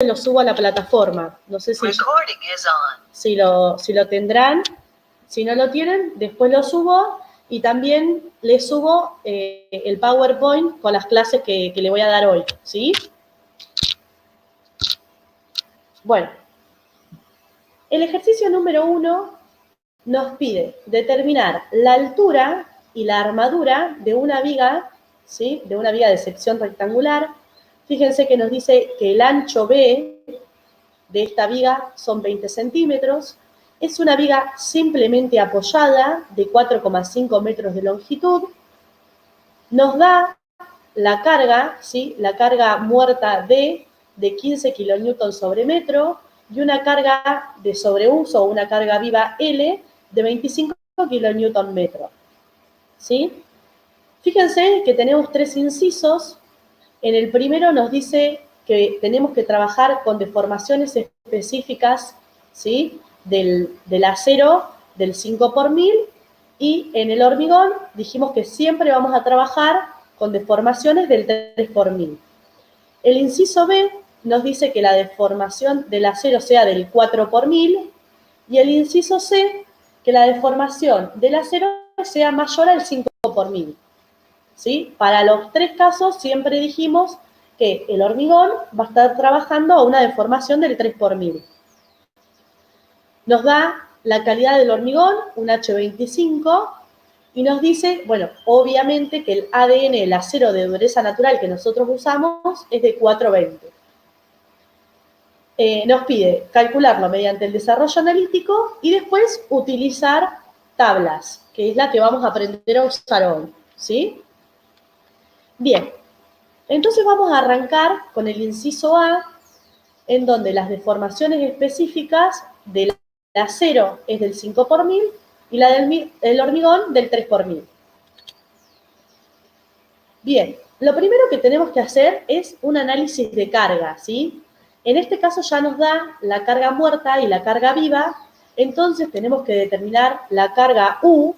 lo subo a la plataforma. No sé si lo tendrán. Si no lo tienen, después lo subo y también les subo el PowerPoint con las clases que le voy a dar hoy, ¿sí? Bueno, el ejercicio número 1 nos pide determinar la altura y la armadura de una viga, ¿sí? De una viga de sección rectangular. Fíjense que nos dice que el ancho B de esta viga son 20 centímetros. Es una viga simplemente apoyada de 4,5 metros de longitud. Nos da la carga, ¿sí? La carga muerta D de 15 kilonewton sobre metro y una carga de sobreuso o una carga viva L de 25 kilonewton metro, ¿sí? Fíjense que tenemos 3 incisos. En el primero nos dice que tenemos que trabajar con deformaciones específicas, ¿sí? Del acero del 5 por 1000, y en el hormigón dijimos que siempre vamos a trabajar con deformaciones del 3 por 1000. El inciso B nos dice que la deformación del acero sea del 4 por 1000, y el inciso C, que la deformación del acero sea mayor al 5 por 1000. ¿Sí? Para los 3 casos siempre dijimos que el hormigón va a estar trabajando a una deformación del 3 por 1000. Nos da la calidad del hormigón, un H25, y nos dice, bueno, obviamente que el ADN, el acero de dureza natural que nosotros usamos, es de 420. Nos pide calcularlo mediante el desarrollo analítico y después utilizar tablas, que es la que vamos a aprender a usar hoy, ¿sí? Bien, entonces vamos a arrancar con el inciso A, en donde las deformaciones específicas del acero es del 5 por 1000 y la del hormigón del 3 por 1000. Bien, lo primero que tenemos que hacer es un análisis de carga, ¿sí? En este caso ya nos da la carga muerta y la carga viva, entonces tenemos que determinar la carga U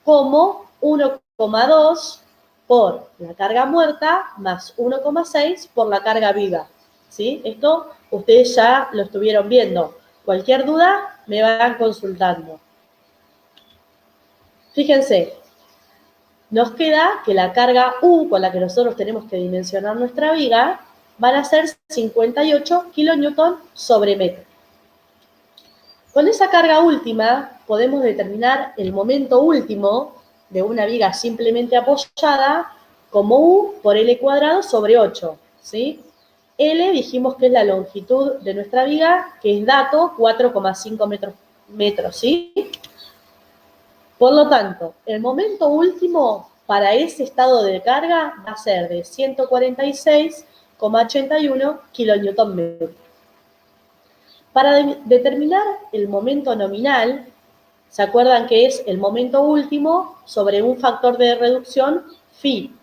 como 1,2 por la carga muerta más 1,6 por la carga viva, ¿sí? Esto ustedes ya lo estuvieron viendo. Cualquier duda me van consultando. Fíjense, nos queda que la carga U con la que nosotros tenemos que dimensionar nuestra viga van a ser 58 kilonewton sobre metro. Con esa carga última podemos determinar el momento último de una viga simplemente apoyada como U por L cuadrado sobre 8, ¿sí? L dijimos que es la longitud de nuestra viga, que es dato 4,5 metros, ¿sí? Por lo tanto, el momento último para ese estado de carga va a ser de 146,81 kilonewton metro. Para determinar el momento nominal, ¿se acuerdan que es el momento último sobre un factor de reducción phi?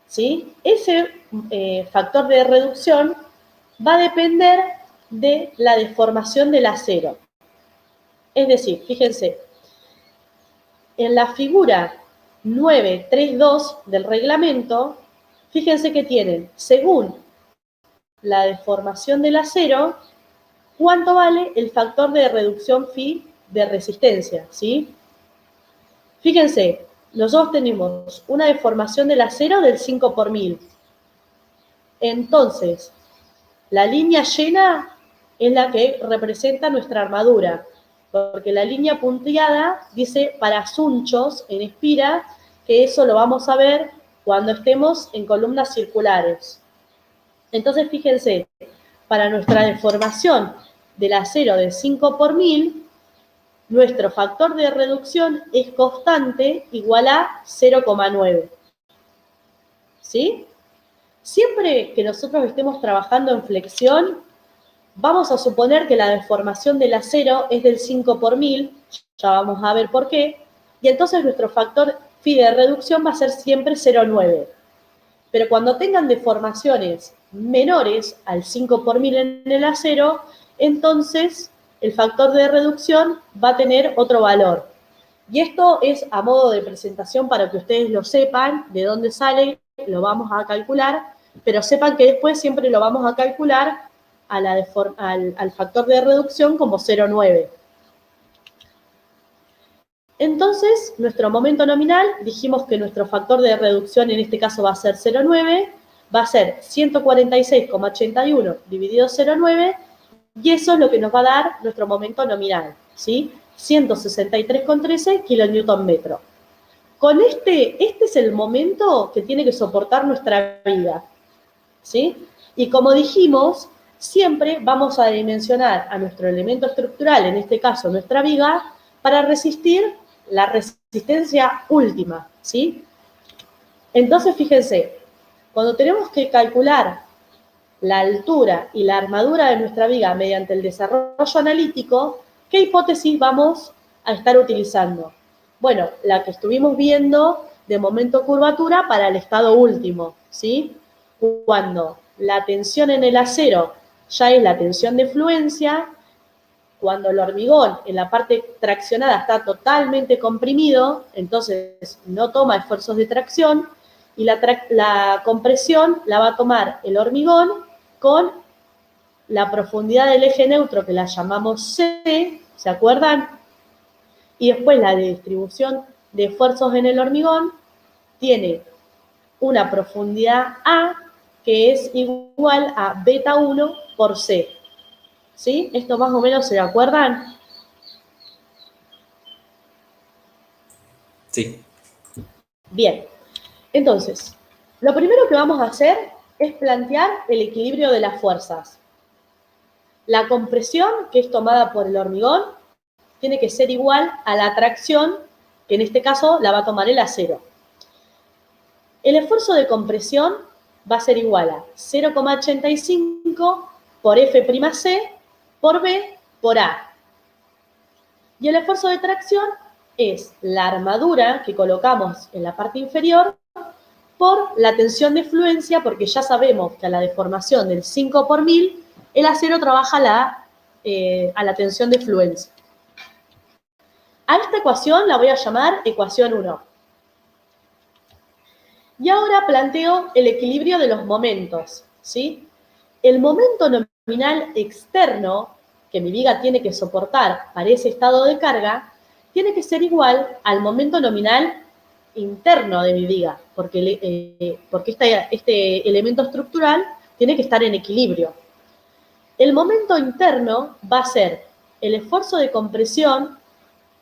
¿Sí? Ese factor de reducción va a depender de la deformación del acero. Es decir, fíjense, en la figura 932 del reglamento, fíjense que tienen, según la deformación del acero, cuánto vale el factor de reducción phi de resistencia, ¿sí? Fíjense, nosotros tenemos una deformación del acero del 5 por 1000. Entonces, la línea llena es la que representa nuestra armadura, porque la línea punteada dice para sunchos en espira, que eso lo vamos a ver cuando estemos en columnas circulares. Entonces, fíjense, para nuestra deformación del acero de 5 por 1000, nuestro factor de reducción es constante, igual a 0,9. ¿Sí? Siempre que nosotros estemos trabajando en flexión, vamos a suponer que la deformación del acero es del 5 por 1000, ya vamos a ver por qué, y entonces nuestro factor phi de reducción va a ser siempre 0,9. Pero cuando tengan deformaciones menores al 5 por 1000 en el acero, entonces el factor de reducción va a tener otro valor. Y esto es a modo de presentación para que ustedes lo sepan, de dónde sale, lo vamos a calcular, Pero sepan que después siempre lo vamos a calcular al factor de reducción como 0,9. Entonces, nuestro momento nominal, dijimos que nuestro factor de reducción en este caso va a ser 0,9, va a ser 146,81 dividido 0,9, y eso es lo que nos va a dar nuestro momento nominal, ¿sí? 163,13 kilonewton metro. Con este es el momento que tiene que soportar nuestra viga, ¿sí? Y como dijimos, siempre vamos a dimensionar a nuestro elemento estructural, en este caso nuestra viga, para resistir la resistencia última, ¿sí? Entonces, fíjense, cuando tenemos que calcular la altura y la armadura de nuestra viga mediante el desarrollo analítico, ¿qué hipótesis vamos a estar utilizando? Bueno, la que estuvimos viendo de momento curvatura para el estado último, ¿sí? Cuando la tensión en el acero ya es la tensión de fluencia, cuando el hormigón en la parte traccionada está totalmente comprimido, entonces no toma esfuerzos de tracción, y la compresión la va a tomar el hormigón con la profundidad del eje neutro, que la llamamos C, ¿se acuerdan? Y después la de distribución de esfuerzos en el hormigón tiene una profundidad A, que es igual a beta 1 por C. ¿Sí? ¿Esto más o menos se acuerdan? Sí. Bien. Entonces, lo primero que vamos a hacer es plantear el equilibrio de las fuerzas. La compresión, que es tomada por el hormigón, tiene que ser igual a la tracción, que en este caso la va a tomar el acero. El esfuerzo de compresión va a ser igual a 0,85 por F'C por B por A. Y el esfuerzo de tracción es la armadura que colocamos en la parte inferior por la tensión de fluencia, porque ya sabemos que a la deformación del 5 por 1000, el acero trabaja a la tensión de fluencia. A esta ecuación la voy a llamar ecuación 1. Y ahora planteo el equilibrio de los momentos, ¿sí? El momento nominal externo que mi viga tiene que soportar para ese estado de carga tiene que ser igual al momento nominal interno de mi viga, porque este elemento estructural tiene que estar en equilibrio. El momento interno va a ser el esfuerzo de compresión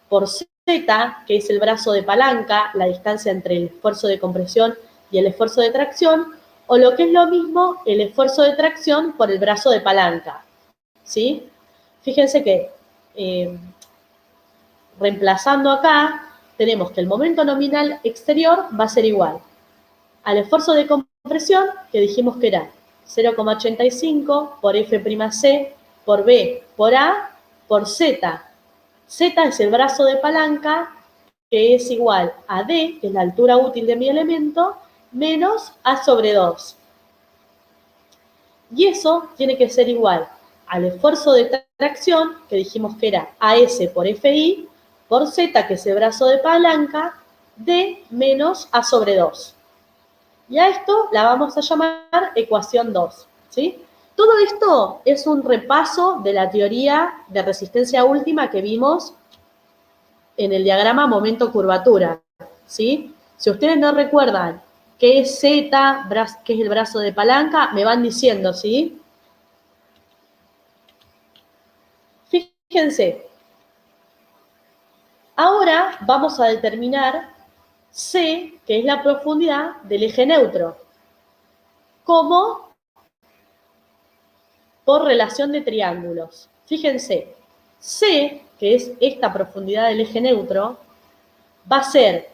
por Z, que es el brazo de palanca, la distancia entre el esfuerzo de compresión y el esfuerzo de tracción, o lo que es lo mismo, el esfuerzo de tracción por el brazo de palanca, ¿sí? Fíjense que reemplazando acá, tenemos que el momento nominal exterior va a ser igual al esfuerzo de compresión, que dijimos que era 0,85 por F'C por B por A por Z. Z es el brazo de palanca, que es igual a D, que es la altura útil de mi elemento, menos A sobre 2. Y eso tiene que ser igual al esfuerzo de tracción, que dijimos que era AS por FI, por Z, que es el brazo de palanca, D menos A sobre 2. Y a esto la vamos a llamar ecuación 2, ¿sí? Todo esto es un repaso de la teoría de resistencia última que vimos en el diagrama momento-curvatura, ¿sí? Si ustedes no recuerdan qué es Z, qué es el brazo de palanca, me van diciendo, ¿sí? Fíjense, ahora vamos a determinar C, que es la profundidad del eje neutro, como por relación de triángulos. Fíjense, C, que es esta profundidad del eje neutro, va a ser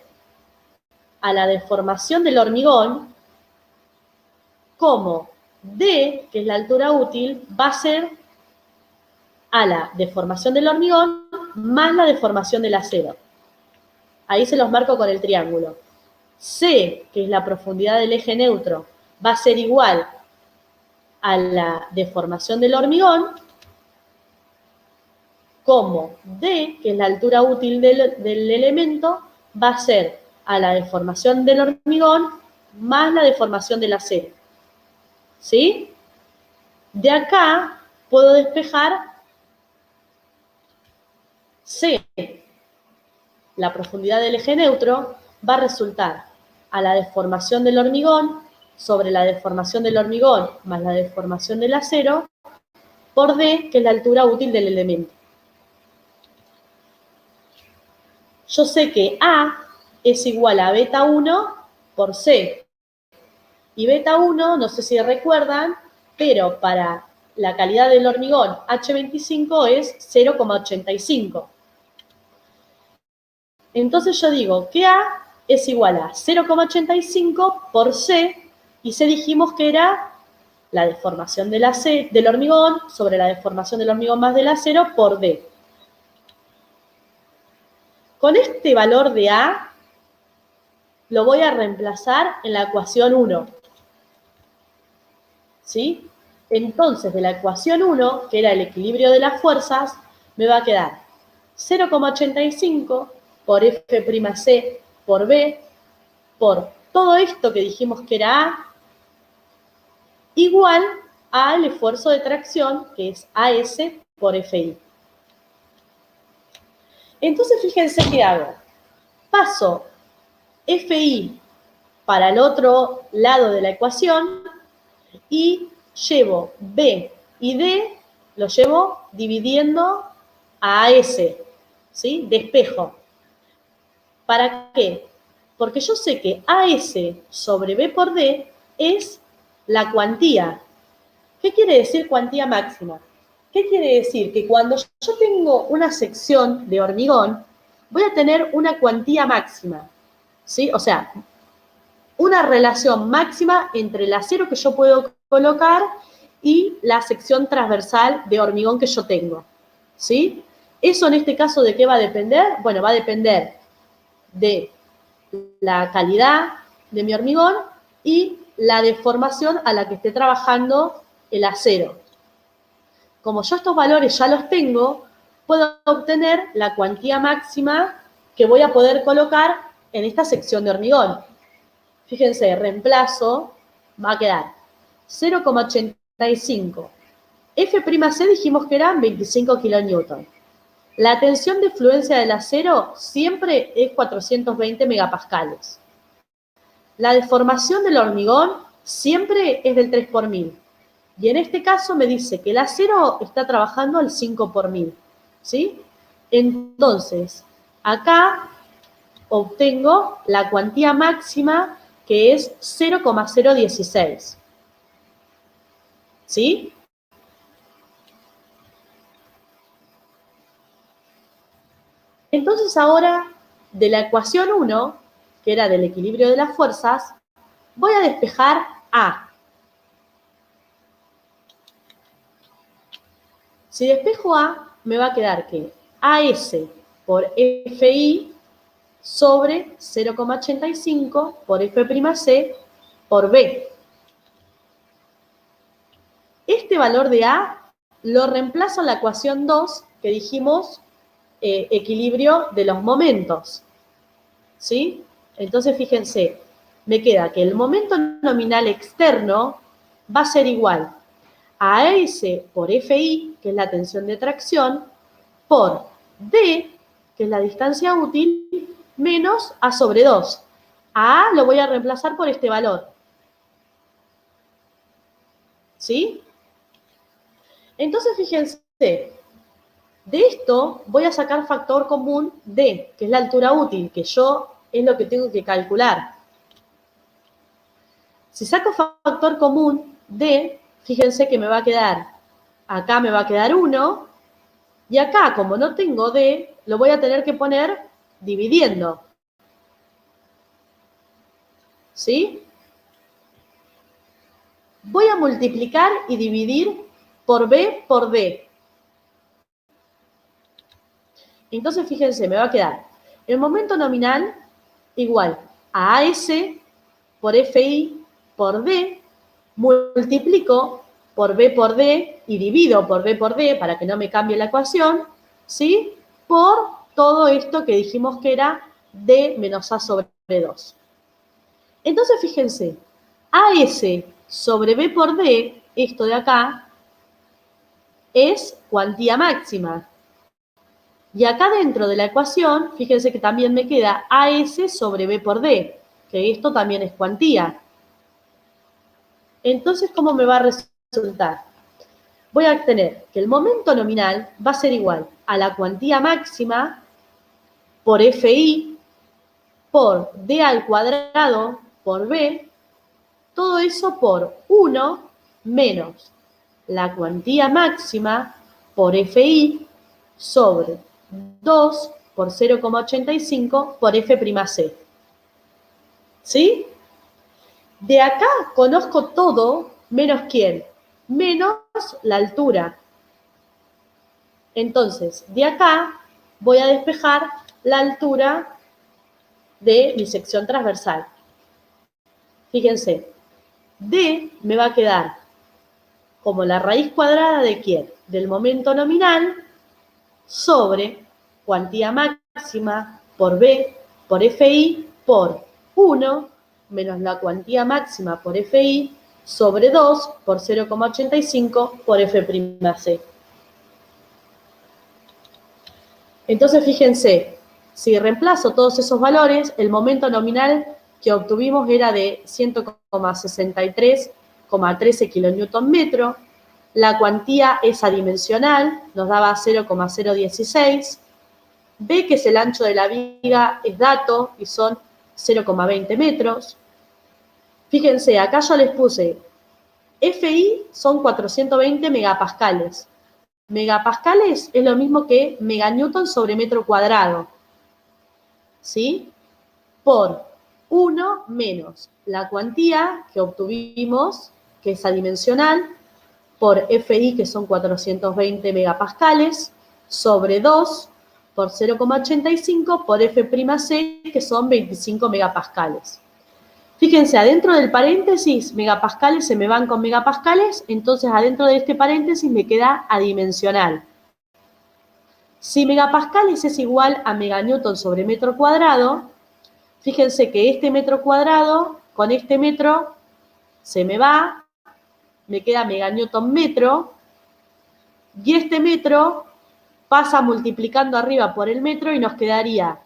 a la deformación del hormigón, como D, que es la altura útil, va a ser a la deformación del hormigón más la deformación del acero. Ahí se los marco con el triángulo. C, que es la profundidad del eje neutro, va a ser igual a la deformación del hormigón, como D, que es la altura útil del elemento, va a ser a la deformación del hormigón más la deformación del acero. ¿sí? De acá puedo despejar C. La profundidad del eje neutro va a resultar a la deformación del hormigón sobre la deformación del hormigón más la deformación del acero por D, que es la altura útil del elemento. Yo sé que A es igual a beta 1 por C. Y beta 1, no sé si recuerdan, pero para la calidad del hormigón H25 es 0,85. Entonces yo digo que A es igual a 0,85 por C, y C dijimos que era la deformación del hormigón sobre la deformación del hormigón más del acero por D. Con este valor de A lo voy a reemplazar en la ecuación 1. ¿Sí? Entonces, de la ecuación 1, que era el equilibrio de las fuerzas, me va a quedar 0,85 por F'C por B, por todo esto que dijimos que era A, igual al esfuerzo de tracción, que es AS por FI. Entonces, fíjense qué hago. Paso FI para el otro lado de la ecuación y llevo B y D, lo llevo dividiendo a AS, ¿sí? Despejo. ¿Para qué? Porque yo sé que AS sobre B por D es la cuantía. ¿Qué quiere decir cuantía máxima? ¿Qué quiere decir? Que cuando yo tengo una sección de hormigón, voy a tener una cuantía máxima, ¿sí? O sea, una relación máxima entre el acero que yo puedo colocar y la sección transversal de hormigón que yo tengo, ¿sí? Eso en este caso, ¿de qué va a depender? Bueno, va a depender de la calidad de mi hormigón y la deformación a la que esté trabajando el acero. Como yo estos valores ya los tengo, puedo obtener la cuantía máxima que voy a poder colocar en esta sección de hormigón. Fíjense, reemplazo, va a quedar 0,85. F'C dijimos que eran 25 kilonewton. La tensión de fluencia del acero siempre es 420 megapascales. La deformación del hormigón siempre es del 3 por 1000. Y en este caso me dice que el acero está trabajando al 5 por 1000. ¿Sí? Entonces, acá obtengo la cuantía máxima, que es 0,016. ¿Sí? Entonces ahora, de la ecuación 1, que era del equilibrio de las fuerzas, voy a despejar A. Si despejo A, me va a quedar que AS por FI sobre 0,85 por F'C por B. Este valor de A lo reemplazo en la ecuación 2 que dijimos equilibrio de los momentos. ¿Sí? Entonces, fíjense, me queda que el momento nominal externo va a ser igual a S por FI, que es la tensión de tracción, por D, que es la distancia útil, menos A sobre 2. A lo voy a reemplazar por este valor. ¿Sí? Entonces, fíjense, de esto voy a sacar factor común D, que es la altura útil, que yo es lo que tengo que calcular. Si saco factor común D, fíjense que me va a quedar, acá me va a quedar 1, y acá, como no tengo D, lo voy a tener que poner dividiendo. ¿Sí? Voy a multiplicar y dividir por B por D. Entonces, fíjense, me va a quedar el momento nominal igual a AS por FI por D, multiplico por B por D y divido por B por D para que no me cambie la ecuación, ¿sí? Por todo esto que dijimos que era D menos A sobre 2. Entonces, fíjense, AS sobre B por D, esto de acá, es cuantía máxima. Y acá dentro de la ecuación, fíjense que también me queda AS sobre B por D, que esto también es cuantía. Entonces, ¿cómo me va a resultar? Voy a tener que el momento nominal va a ser igual a la cuantía máxima por FI por D al cuadrado por B, todo eso por 1 menos la cuantía máxima por FI sobre 2 por 0,85 por F'C. ¿Sí? De acá conozco todo menos ¿quién? Menos la altura. Entonces, de acá voy a despejar la altura de mi sección transversal. Fíjense, D me va a quedar como la raíz cuadrada de ¿quién? Del momento nominal sobre cuantía máxima por B por FI por 1 menos la cuantía máxima por FI sobre 2 por 0,85 por F'C. Entonces, fíjense, si reemplazo todos esos valores, el momento nominal que obtuvimos era de 100,63,13 kN/metro. La cuantía es adimensional, nos daba 0,016. B, que es el ancho de la viga, es dato y son 0,20 metros. Fíjense, acá yo les puse FI son 420 megapascales. Megapascales es lo mismo que meganewton sobre metro cuadrado, ¿sí? Por 1 menos la cuantía que obtuvimos, que es adimensional, por FI, que son 420 megapascales, sobre 2 por 0,85 por F'C, que son 25 megapascales. Fíjense, adentro del paréntesis, megapascales se me van con megapascales, entonces adentro de este paréntesis me queda adimensional. Si megapascales es igual a meganewton sobre metro cuadrado, fíjense que este metro cuadrado con este metro se me va, me queda meganewton metro, y este metro pasa multiplicando arriba por el metro y nos quedaría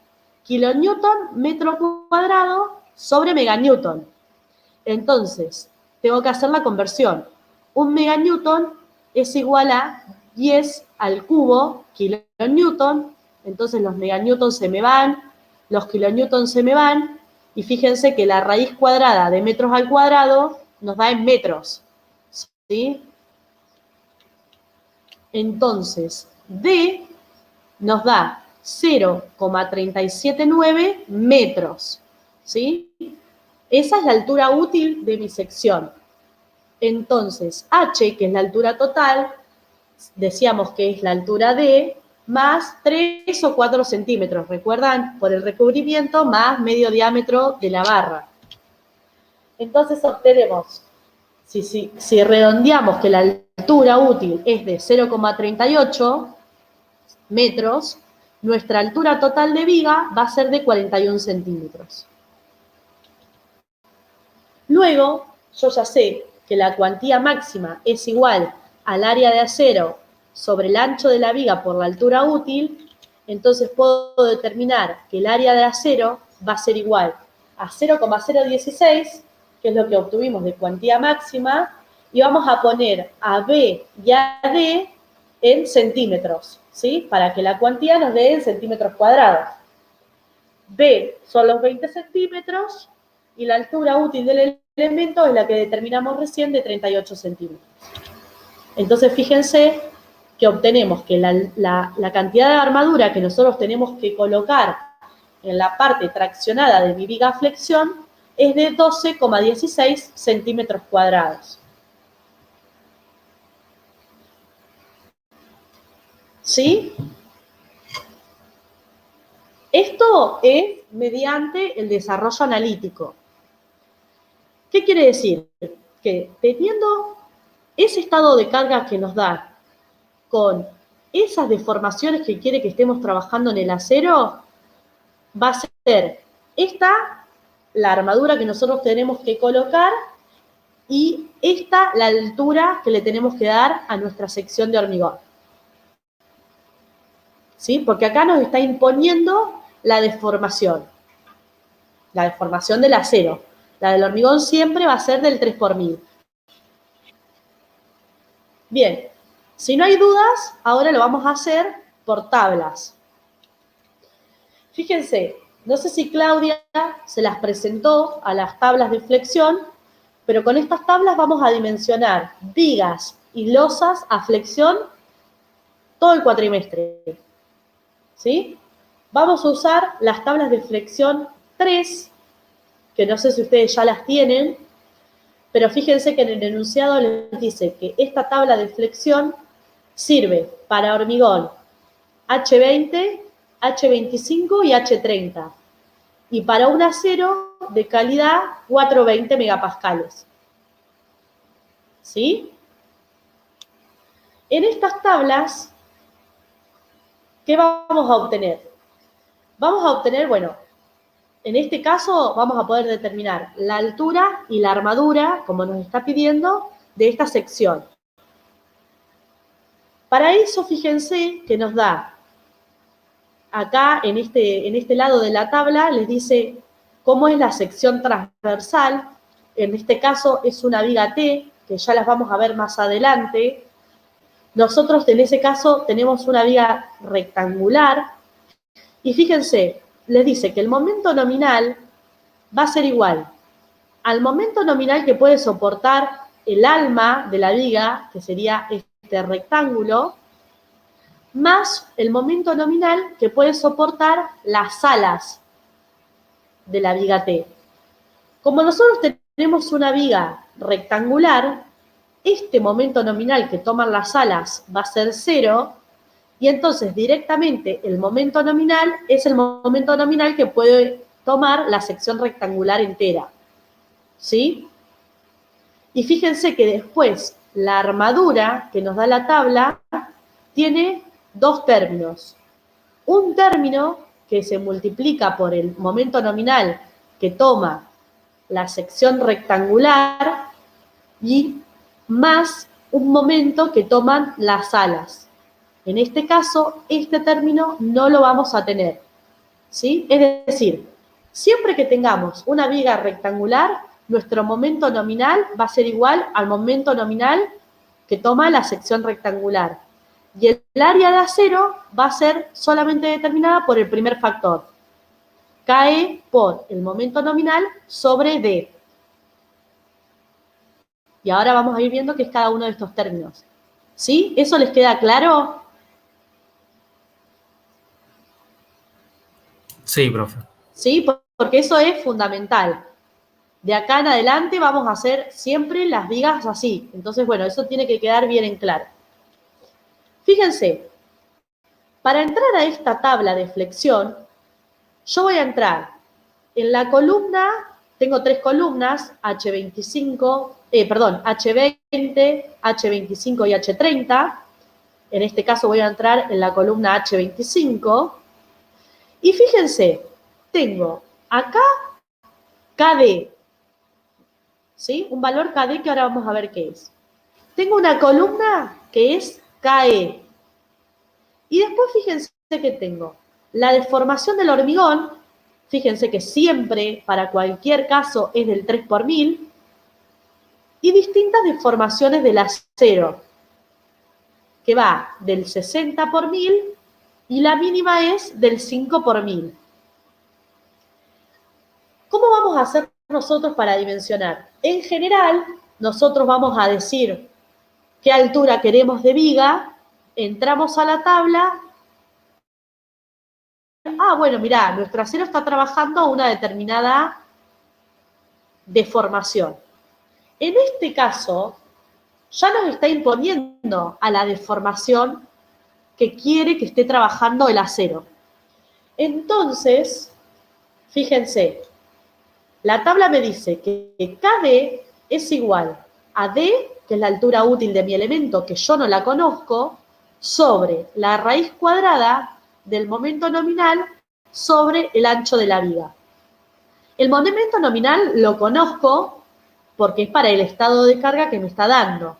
kilonewton metro cuadrado sobre meganewton. Entonces, tengo que hacer la conversión. Un meganewton es igual a 10 al cubo kilonewton. Entonces, los meganewtons se me van, los kilonewtons se me van, y fíjense que la raíz cuadrada de metros al cuadrado nos da en metros, ¿sí? Entonces, D nos da 0,379 metros, ¿sí? Esa es la altura útil de mi sección. Entonces, H, que es la altura total, decíamos que es la altura D, más 3 o 4 centímetros, ¿recuerdan? Por el recubrimiento más medio diámetro de la barra. Entonces obtenemos, si redondeamos que la altura útil es de 0,38 metros, nuestra altura total de viga va a ser de 41 centímetros. Luego, yo ya sé que la cuantía máxima es igual al área de acero sobre el ancho de la viga por la altura útil, entonces puedo determinar que el área de acero va a ser igual a 0,016, que es lo que obtuvimos de cuantía máxima, y vamos a poner a B y a D en centímetros, ¿sí? Para que la cuantía nos dé en centímetros cuadrados. B son los 20 centímetros y la altura útil del elemento es la que determinamos recién de 38 centímetros. Entonces, fíjense que obtenemos que la cantidad de armadura que nosotros tenemos que colocar en la parte traccionada de mi viga flexión es de 12,16 centímetros cuadrados. ¿Sí? Esto es mediante el desarrollo analítico. ¿Qué quiere decir? Que teniendo ese estado de carga que nos da con esas deformaciones que quiere que estemos trabajando en el acero, va a ser esta la armadura que nosotros tenemos que colocar y esta la altura que le tenemos que dar a nuestra sección de hormigón. ¿Sí? Porque acá nos está imponiendo la deformación del acero. La del hormigón siempre va a ser del 3 por 1000. Bien, si no hay dudas, ahora lo vamos a hacer por tablas. Fíjense, no sé si Claudia se las presentó a las tablas de flexión, pero con estas tablas vamos a dimensionar vigas y losas a flexión todo el cuatrimestre. ¿Sí? Vamos a usar las tablas de flexión 3, que no sé si ustedes ya las tienen, pero fíjense que en el enunciado les dice que esta tabla de flexión sirve para hormigón H20, H25 y H30. Y para un acero de calidad 420 megapascales. ¿Sí? En estas tablas, ¿qué vamos a obtener? Vamos a obtener, bueno, en este caso vamos a poder determinar la altura y la armadura, como nos está pidiendo, de esta sección. Para eso, fíjense que nos da, acá en este lado de la tabla, les dice cómo es la sección transversal. En este caso es una viga T, que ya las vamos a ver más adelante. Nosotros en ese caso tenemos una viga rectangular. Y fíjense, les dice que el momento nominal va a ser igual al momento nominal que puede soportar el alma de la viga, que sería este rectángulo, más el momento nominal que puede soportar las alas de la viga T. Como nosotros tenemos una viga rectangular, este momento nominal que toman las alas va a ser 0, y entonces directamente el momento nominal es el momento nominal que puede tomar la sección rectangular entera. ¿Sí? Y fíjense que después la armadura que nos da la tabla tiene dos términos. Un término que se multiplica por el momento nominal que toma la sección rectangular y más un momento que toman las alas. En este caso, este término no lo vamos a tener. ¿Sí? Es decir, siempre que tengamos una viga rectangular, nuestro momento nominal va a ser igual al momento nominal que toma la sección rectangular. Y el área de acero va a ser solamente determinada por el primer factor. Cae por el momento nominal sobre D. Y ahora vamos a ir viendo qué es cada uno de estos términos. ¿Sí? ¿Eso les queda claro? Sí, profe. Sí, porque eso es fundamental. De acá en adelante vamos a hacer siempre las vigas así. Entonces, bueno, eso tiene que quedar bien en claro. Fíjense, para entrar a esta tabla de flexión, yo voy a entrar en la columna, tengo tres columnas, H20, H25 y H30. En este caso voy a entrar en la columna H25. Y fíjense, tengo acá KD, ¿sí? Un valor KD que ahora vamos a ver qué es. Tengo una columna que es KE. Y después fíjense que tengo la deformación del hormigón, fíjense que siempre, para cualquier caso, es del 3 por 1000, y distintas deformaciones del acero, que va del 60 por 1000 y la mínima es del 5 por 1000. ¿Cómo vamos a hacer nosotros para dimensionar? En general, nosotros vamos a decir qué altura queremos de viga, entramos a la tabla. Bueno, mirá, nuestro acero está trabajando a una determinada deformación. En este caso, ya nos está imponiendo a la deformación que quiere que esté trabajando el acero. Entonces, fíjense, la tabla me dice que KD es igual a D, que es la altura útil de mi elemento, que yo no la conozco, sobre la raíz cuadrada del momento nominal sobre el ancho de la viga. El momento nominal lo conozco, porque es para el estado de carga que me está dando.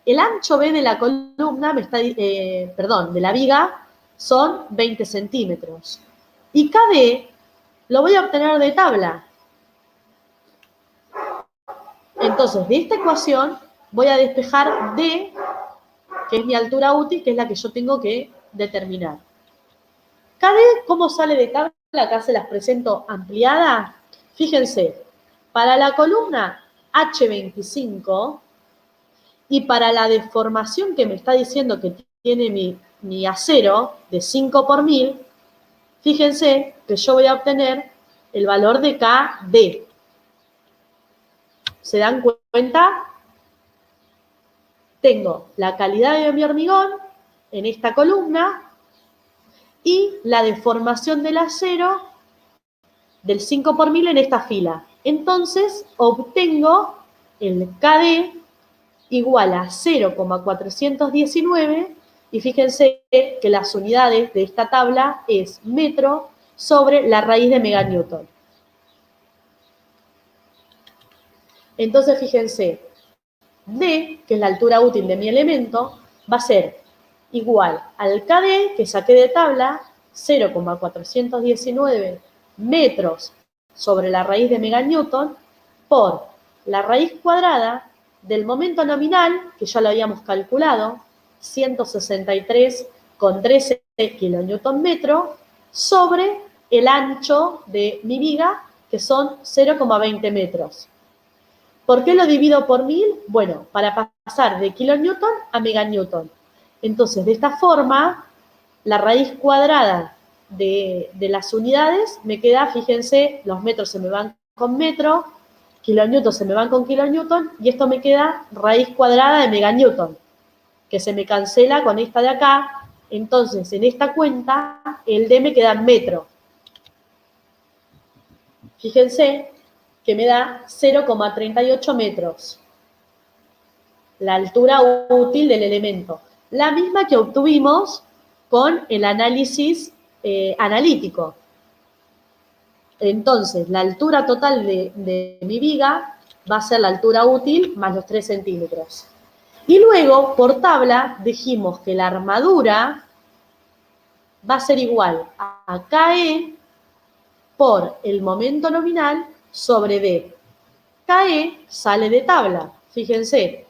El ancho B de la columna, de la viga, son 20 centímetros. Y KD lo voy a obtener de tabla. Entonces, de esta ecuación voy a despejar D, que es mi altura útil, que es la que yo tengo que determinar. KD, ¿cómo sale de tabla? Acá se las presento ampliada. Fíjense, para la columna H25 y para la deformación que me está diciendo que tiene mi acero de 5 por 1000, fíjense que yo voy a obtener el valor de KD. ¿Se dan cuenta? Tengo la calidad de mi hormigón en esta columna y la deformación del acero del 5 por 1000 en esta fila. Entonces, obtengo el KD igual a 0,419 y fíjense que las unidades de esta tabla es metro sobre la raíz de meganewton. Entonces, fíjense, D, que es la altura útil de mi elemento, va a ser igual al KD que saqué de tabla, 0,419 metros sobre la raíz de meganewton, por la raíz cuadrada del momento nominal, que ya lo habíamos calculado, 163,13 kilonewton metro, sobre el ancho de mi viga, que son 0,20 metros. ¿Por qué lo divido por 1000? Bueno, para pasar de kilonewton a meganewton. Entonces, de esta forma, la raíz cuadrada de las unidades me queda, fíjense, los metros se me van con metro, kilonewton se me van con kilonewton, y esto me queda raíz cuadrada de meganewton, que se me cancela con esta de acá. Entonces, en esta cuenta, el D me queda en metro. Fíjense que me da 0,38 metros. La altura útil del elemento. La misma que obtuvimos con el análisis analítico. Entonces, la altura total de mi viga va a ser la altura útil más los 3 centímetros. Y luego, por tabla, dijimos que la armadura va a ser igual a KE por el momento nominal sobre D. KE sale de tabla, fíjense.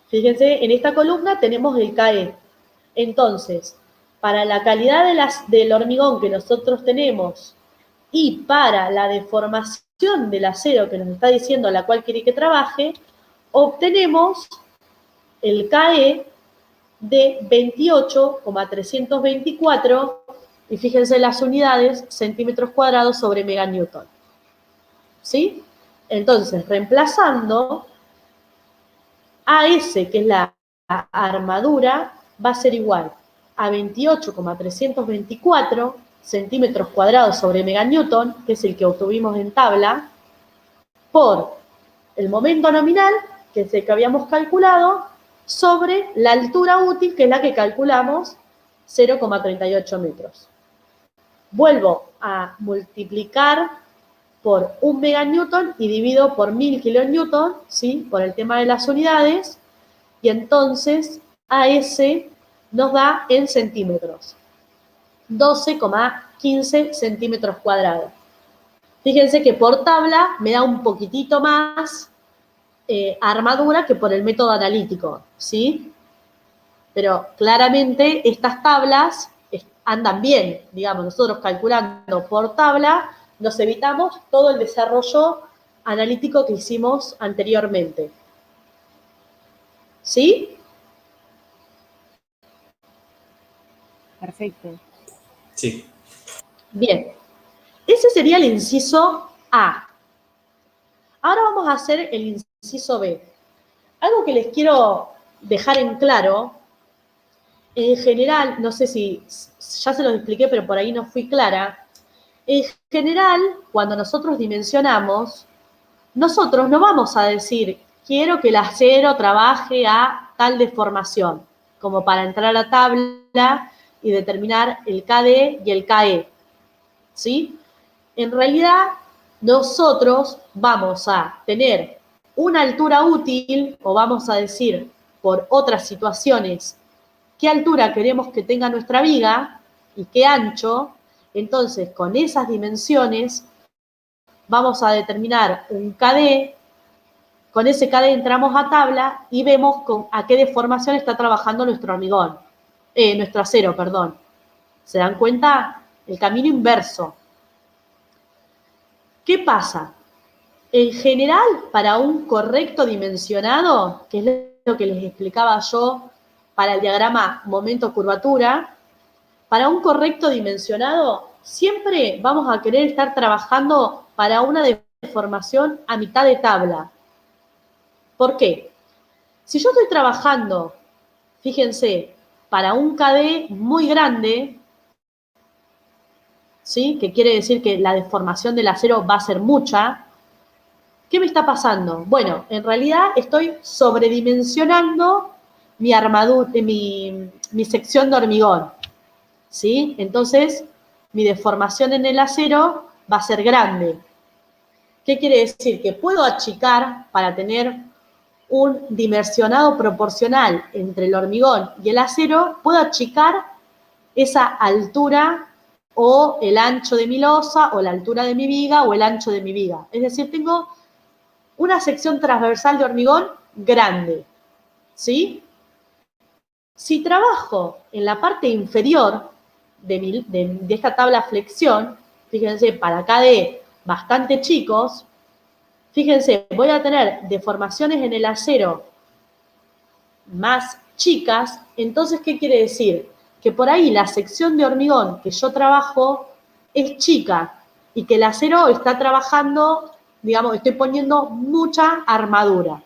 Fíjense, en esta columna tenemos el KE. Entonces, para la calidad del hormigón que nosotros tenemos y para la deformación del acero que nos está diciendo la cual quiere que trabaje, obtenemos el KE de 28,324, y fíjense las unidades, centímetros cuadrados sobre meganewton. ¿Sí? Entonces, reemplazando, AS, que es la armadura, va a ser igual a 28,324 centímetros cuadrados sobre meganewton, que es el que obtuvimos en tabla, por el momento nominal, que es el que habíamos calculado, sobre la altura útil, que es la que calculamos, 0,38 metros. Vuelvo a multiplicar por 1 meganewton y divido por 1000 kilonewton, ¿sí? Por el tema de las unidades, y entonces AS nos da en centímetros, 12,15 centímetros cuadrados. Fíjense que por tabla me da un poquitito más armadura que por el método analítico, ¿sí? Pero claramente estas tablas andan bien, digamos, nosotros calculando por tabla nos evitamos todo el desarrollo analítico que hicimos anteriormente. ¿Sí? Perfecto. Sí. Bien. Ese sería el inciso A. Ahora vamos a hacer el inciso B. Algo que les quiero dejar en claro, en general, no sé si ya se los expliqué, pero por ahí no fui clara. En general, cuando nosotros dimensionamos, nosotros no vamos a decir, quiero que el acero trabaje a tal deformación, como para entrar a la tabla y determinar el KD y el KE, ¿sí? En realidad, nosotros vamos a tener una altura útil, o vamos a decir por otras situaciones, qué altura queremos que tenga nuestra viga y qué ancho. Entonces, con esas dimensiones vamos a determinar un KD. Con ese KD entramos a tabla y vemos a qué deformación está trabajando nuestro hormigón, nuestro acero, perdón. ¿Se dan cuenta? El camino inverso. ¿Qué pasa? En general, para un correcto dimensionado, que es lo que les explicaba yo para el diagrama momento-curvatura, para un correcto dimensionado, siempre vamos a querer estar trabajando para una deformación a mitad de tabla. ¿Por qué? Si yo estoy trabajando, fíjense, para un KD muy grande, ¿sí? Que quiere decir que la deformación del acero va a ser mucha. ¿Qué me está pasando? Bueno, en realidad estoy sobredimensionando mi armadura, mi sección de hormigón, ¿sí? Entonces, mi deformación en el acero va a ser grande. ¿Qué quiere decir? Que puedo achicar para tener un dimensionado proporcional entre el hormigón y el acero, puedo achicar esa altura o el ancho de mi losa o la altura de mi viga o el ancho de mi viga. Es decir, tengo una sección transversal de hormigón grande, ¿sí? Si trabajo en la parte inferior de esta tabla flexión, fíjense, para KD bastante chicos, fíjense, voy a tener deformaciones en el acero más chicas. Entonces, ¿qué quiere decir? Que por ahí la sección de hormigón que yo trabajo es chica y que el acero está trabajando, digamos, estoy poniendo mucha armadura,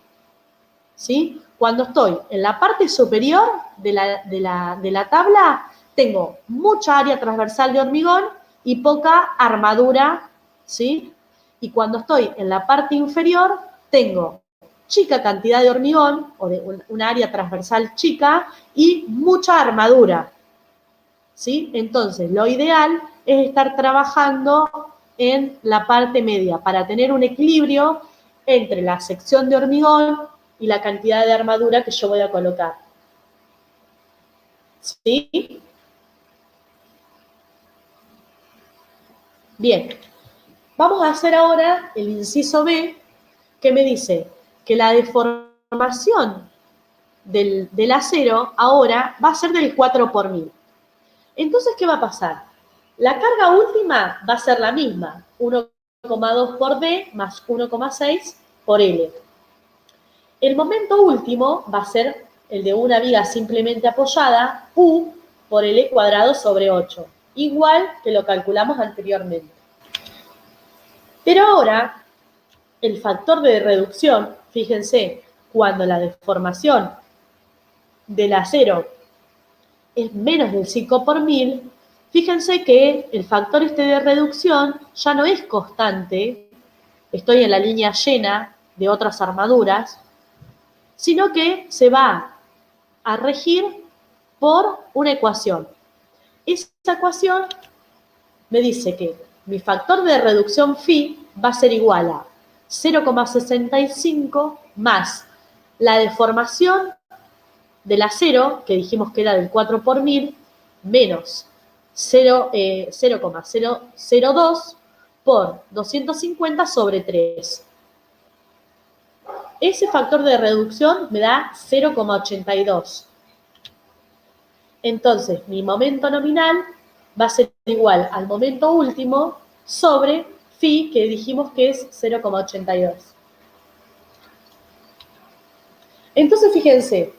¿sí? Cuando estoy en la parte superior de la tabla, tengo mucha área transversal de hormigón y poca armadura, ¿sí? Y cuando estoy en la parte inferior, tengo chica cantidad de hormigón, o de un área transversal chica, y mucha armadura, ¿sí? Entonces, lo ideal es estar trabajando en la parte media para tener un equilibrio entre la sección de hormigón y la cantidad de armadura que yo voy a colocar. ¿Sí? Bien. Vamos a hacer ahora el inciso B, que me dice que la deformación del acero ahora va a ser del 4 por 1000. Entonces, ¿qué va a pasar? La carga última va a ser la misma, 1,2 por D más 1,6 por L. El momento último va a ser el de una viga simplemente apoyada, U por L cuadrado sobre 8, igual que lo calculamos anteriormente. Pero ahora, el factor de reducción, fíjense, cuando la deformación del acero es menos del 5 por 1000, fíjense que el factor este de reducción ya no es constante, estoy en la línea llena de otras armaduras, sino que se va a regir por una ecuación. Esa ecuación me dice que mi factor de reducción phi va a ser igual a 0,65 más la deformación del acero, que dijimos que era del 4 por 1000, menos 0,002 por 250 sobre 3. Ese factor de reducción me da 0,82. Entonces, mi momento nominal va a ser igual al momento último sobre phi, que dijimos que es 0,82. Entonces, fíjense,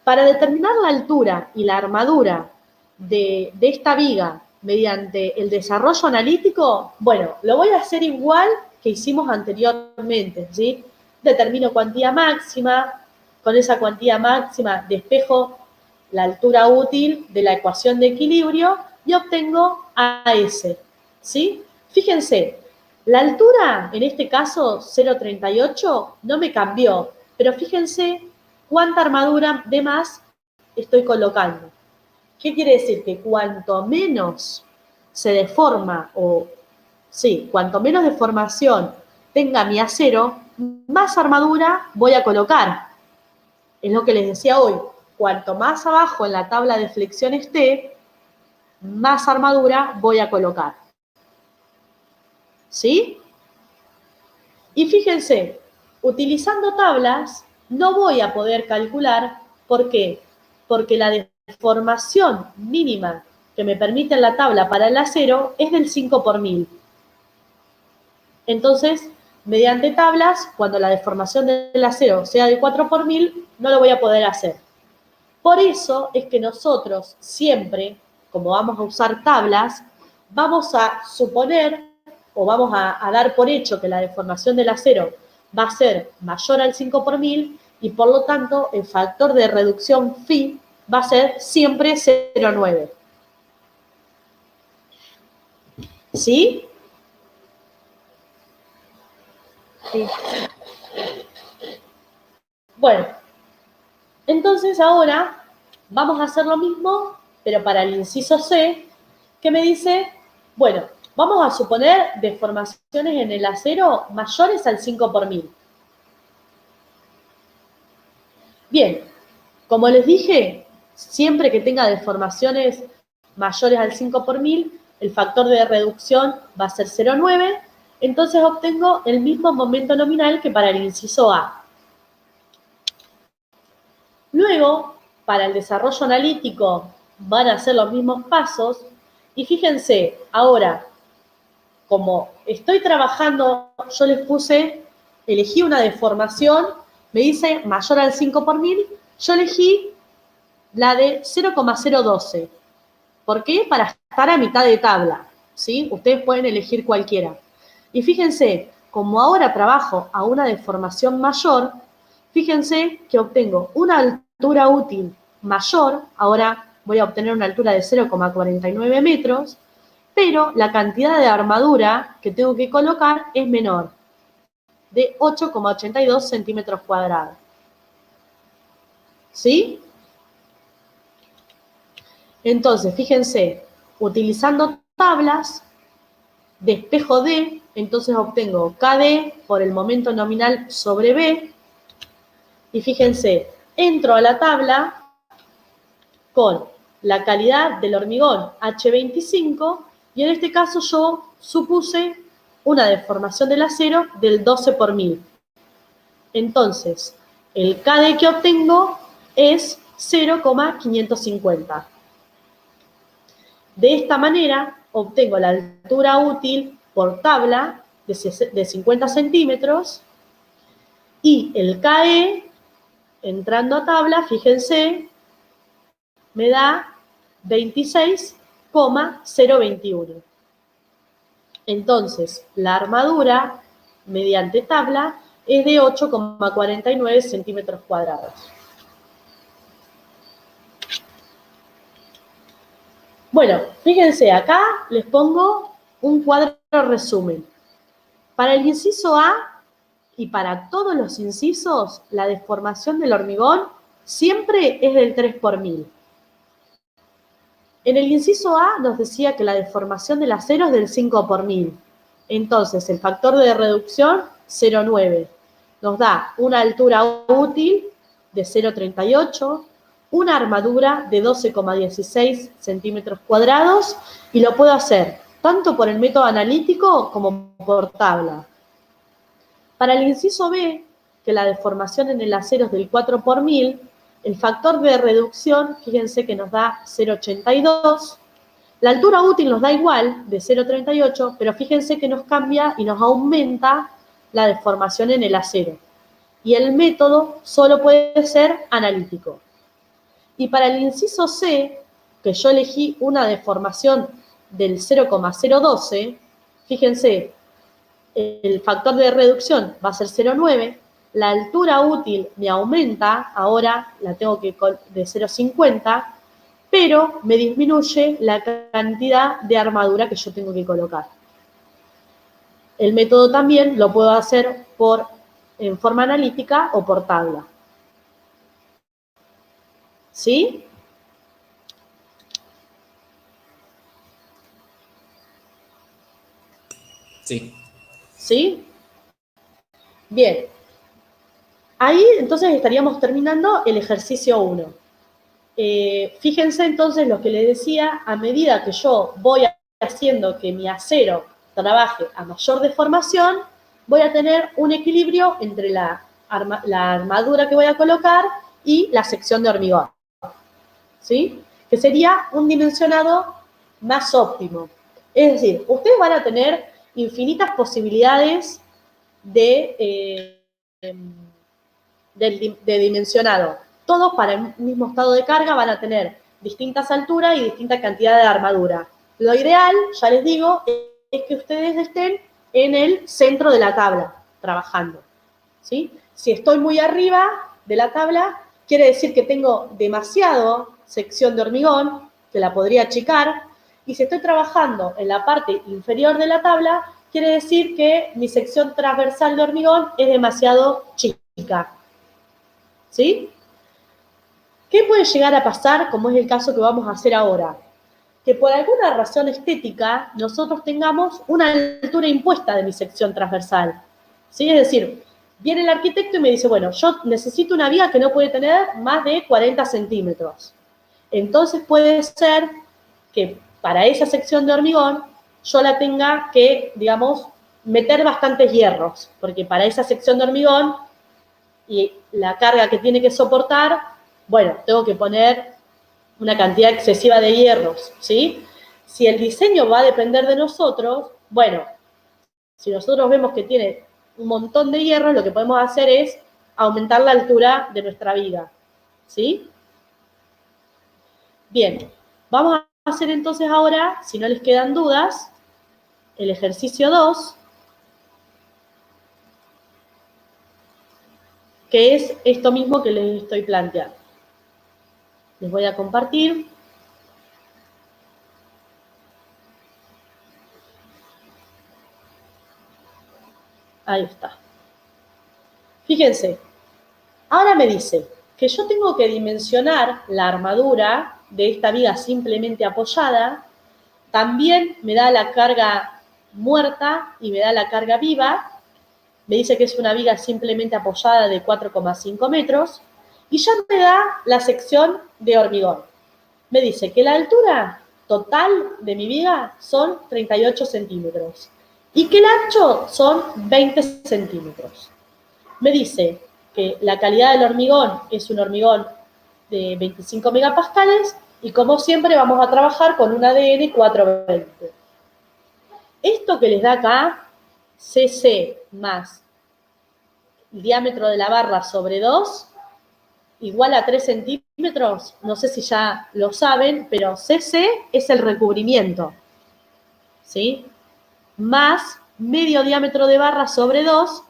para determinar la altura y la armadura de esta viga mediante el desarrollo analítico, bueno, lo voy a hacer igual que hicimos anteriormente, ¿sí? Determino cuantía máxima, con esa cuantía máxima despejo la altura útil de la ecuación de equilibrio y obtengo AS, ¿sí? Fíjense, la altura, en este caso 0,38, no me cambió, pero fíjense cuánta armadura de más estoy colocando. ¿Qué quiere decir? Que cuanto menos se deforma o Sí, cuanto menos deformación tenga mi acero, más armadura voy a colocar. Es lo que les decía hoy. Cuanto más abajo en la tabla de flexión esté, más armadura voy a colocar. ¿Sí? Y fíjense, utilizando tablas no voy a poder calcular. ¿Por qué? Porque la deformación mínima que me permite la tabla para el acero es del 5 por 1000. Entonces, mediante tablas, cuando la deformación del acero sea de 4 por 1000, no lo voy a poder hacer. Por eso es que nosotros siempre, como vamos a usar tablas, vamos a suponer o vamos a dar por hecho que la deformación del acero va a ser mayor al 5 por 1000 y por lo tanto el factor de reducción phi va a ser siempre 0,9. ¿Sí? Sí. Bueno, entonces ahora vamos a hacer lo mismo, pero para el inciso C, que me dice, bueno, vamos a suponer deformaciones en el acero mayores al 5 por 1000. Bien, como les dije, siempre que tenga deformaciones mayores al 5 por 1000, el factor de reducción va a ser 0,9, entonces obtengo el mismo momento nominal que para el inciso A. Luego, para el desarrollo analítico van a ser los mismos pasos y fíjense, ahora, como estoy trabajando, yo les puse, elegí una deformación, me dice mayor al 5 por 1000, yo elegí la de 0,012. ¿Por qué? Para estar a mitad de tabla, ¿sí? Ustedes pueden elegir cualquiera. Y fíjense, como ahora trabajo a una deformación mayor, fíjense que obtengo una altura útil mayor, ahora voy a obtener una altura de 0,49 metros, pero la cantidad de armadura que tengo que colocar es menor, de 8,82 centímetros cuadrados. ¿Sí? Entonces, fíjense, utilizando tablas, despejo D, entonces obtengo KD por el momento nominal sobre B, y fíjense, entro a la tabla con la calidad del hormigón H25, y en este caso yo supuse una deformación del acero del 12 por 1000. Entonces, el KD que obtengo es 0,550. De esta manera, obtengo la altura útil por tabla de 50 centímetros y el KE, entrando a tabla, fíjense, me da 26,021. Entonces, la armadura, mediante tabla, es de 8,49 centímetros cuadrados. Bueno, fíjense, acá les pongo un cuadro resumen. Para el inciso A y para todos los incisos, la deformación del hormigón siempre es del 3 por 1000. En el inciso A nos decía que la deformación del acero es del 5 por 1000. Entonces, el factor de reducción, 0,9. Nos da una altura útil de 0,38, una armadura de 12,16 centímetros cuadrados, y lo puedo hacer tanto por el método analítico como por tabla. Para el inciso B, que la deformación en el acero es del 4 por 1000, el factor de reducción, fíjense que nos da 0,82. La altura útil nos da igual, de 0,38, pero fíjense que nos cambia y nos aumenta la deformación en el acero. Y el método solo puede ser analítico. Y para el inciso C, que yo elegí una deformación del 0,012, fíjense, el factor de reducción va a ser 0,9, la altura útil me aumenta, ahora la tengo que de 0,50, pero me disminuye la cantidad de armadura que yo tengo que colocar. El método también lo puedo hacer en forma analítica o por tabla. ¿Sí? Sí. ¿Sí? Bien. Ahí entonces estaríamos terminando el ejercicio 1. Fíjense entonces lo que les decía, a medida que yo voy haciendo que mi acero trabaje a mayor deformación, voy a tener un equilibrio entre la armadura que voy a colocar y la sección de hormigón, ¿sí? Que sería un dimensionado más óptimo. Es decir, ustedes van a tener infinitas posibilidades de dimensionado. Todos para el mismo estado de carga van a tener distintas alturas y distinta cantidad de armadura. Lo ideal, ya les digo, es que ustedes estén en el centro de la tabla, trabajando. ¿Sí? Si estoy muy arriba de la tabla, quiere decir que tengo demasiado sección de hormigón, que la podría achicar, y si estoy trabajando en la parte inferior de la tabla, quiere decir que mi sección transversal de hormigón es demasiado chica. ¿Sí? ¿Qué puede llegar a pasar, como es el caso que vamos a hacer ahora? Que por alguna razón estética nosotros tengamos una altura impuesta de mi sección transversal. ¿Sí? Es decir, viene el arquitecto y me dice, bueno, yo necesito una viga que no puede tener más de 40 centímetros. Entonces puede ser que para esa sección de hormigón yo la tenga que, digamos, meter bastantes hierros, porque para esa sección de hormigón y la carga que tiene que soportar, bueno, tengo que poner una cantidad excesiva de hierros, ¿sí? Si el diseño va a depender de nosotros, bueno, si nosotros vemos que tiene un montón de hierros, lo que podemos hacer es aumentar la altura de nuestra viga, ¿sí? Bien, vamos a hacer entonces ahora, si no les quedan dudas, el ejercicio 2, que es esto mismo que les estoy planteando. Les voy a compartir. Ahí está. Fíjense, ahora me dice que yo tengo que dimensionar la armadura de esta viga simplemente apoyada, también me da la carga muerta y me da la carga viva, me dice que es una viga simplemente apoyada de 4,5 metros, y ya me da la sección de hormigón. Me dice que la altura total de mi viga son 38 centímetros y que el ancho son 20 centímetros. Me dice que la calidad del hormigón es un hormigón de 25 megapascales y como siempre vamos a trabajar con un ADN 420. Esto que les da acá, CC más el diámetro de la barra sobre 2, igual a 3 centímetros, no sé si ya lo saben, pero CC es el recubrimiento, ¿sí? Más medio diámetro de barra sobre 2,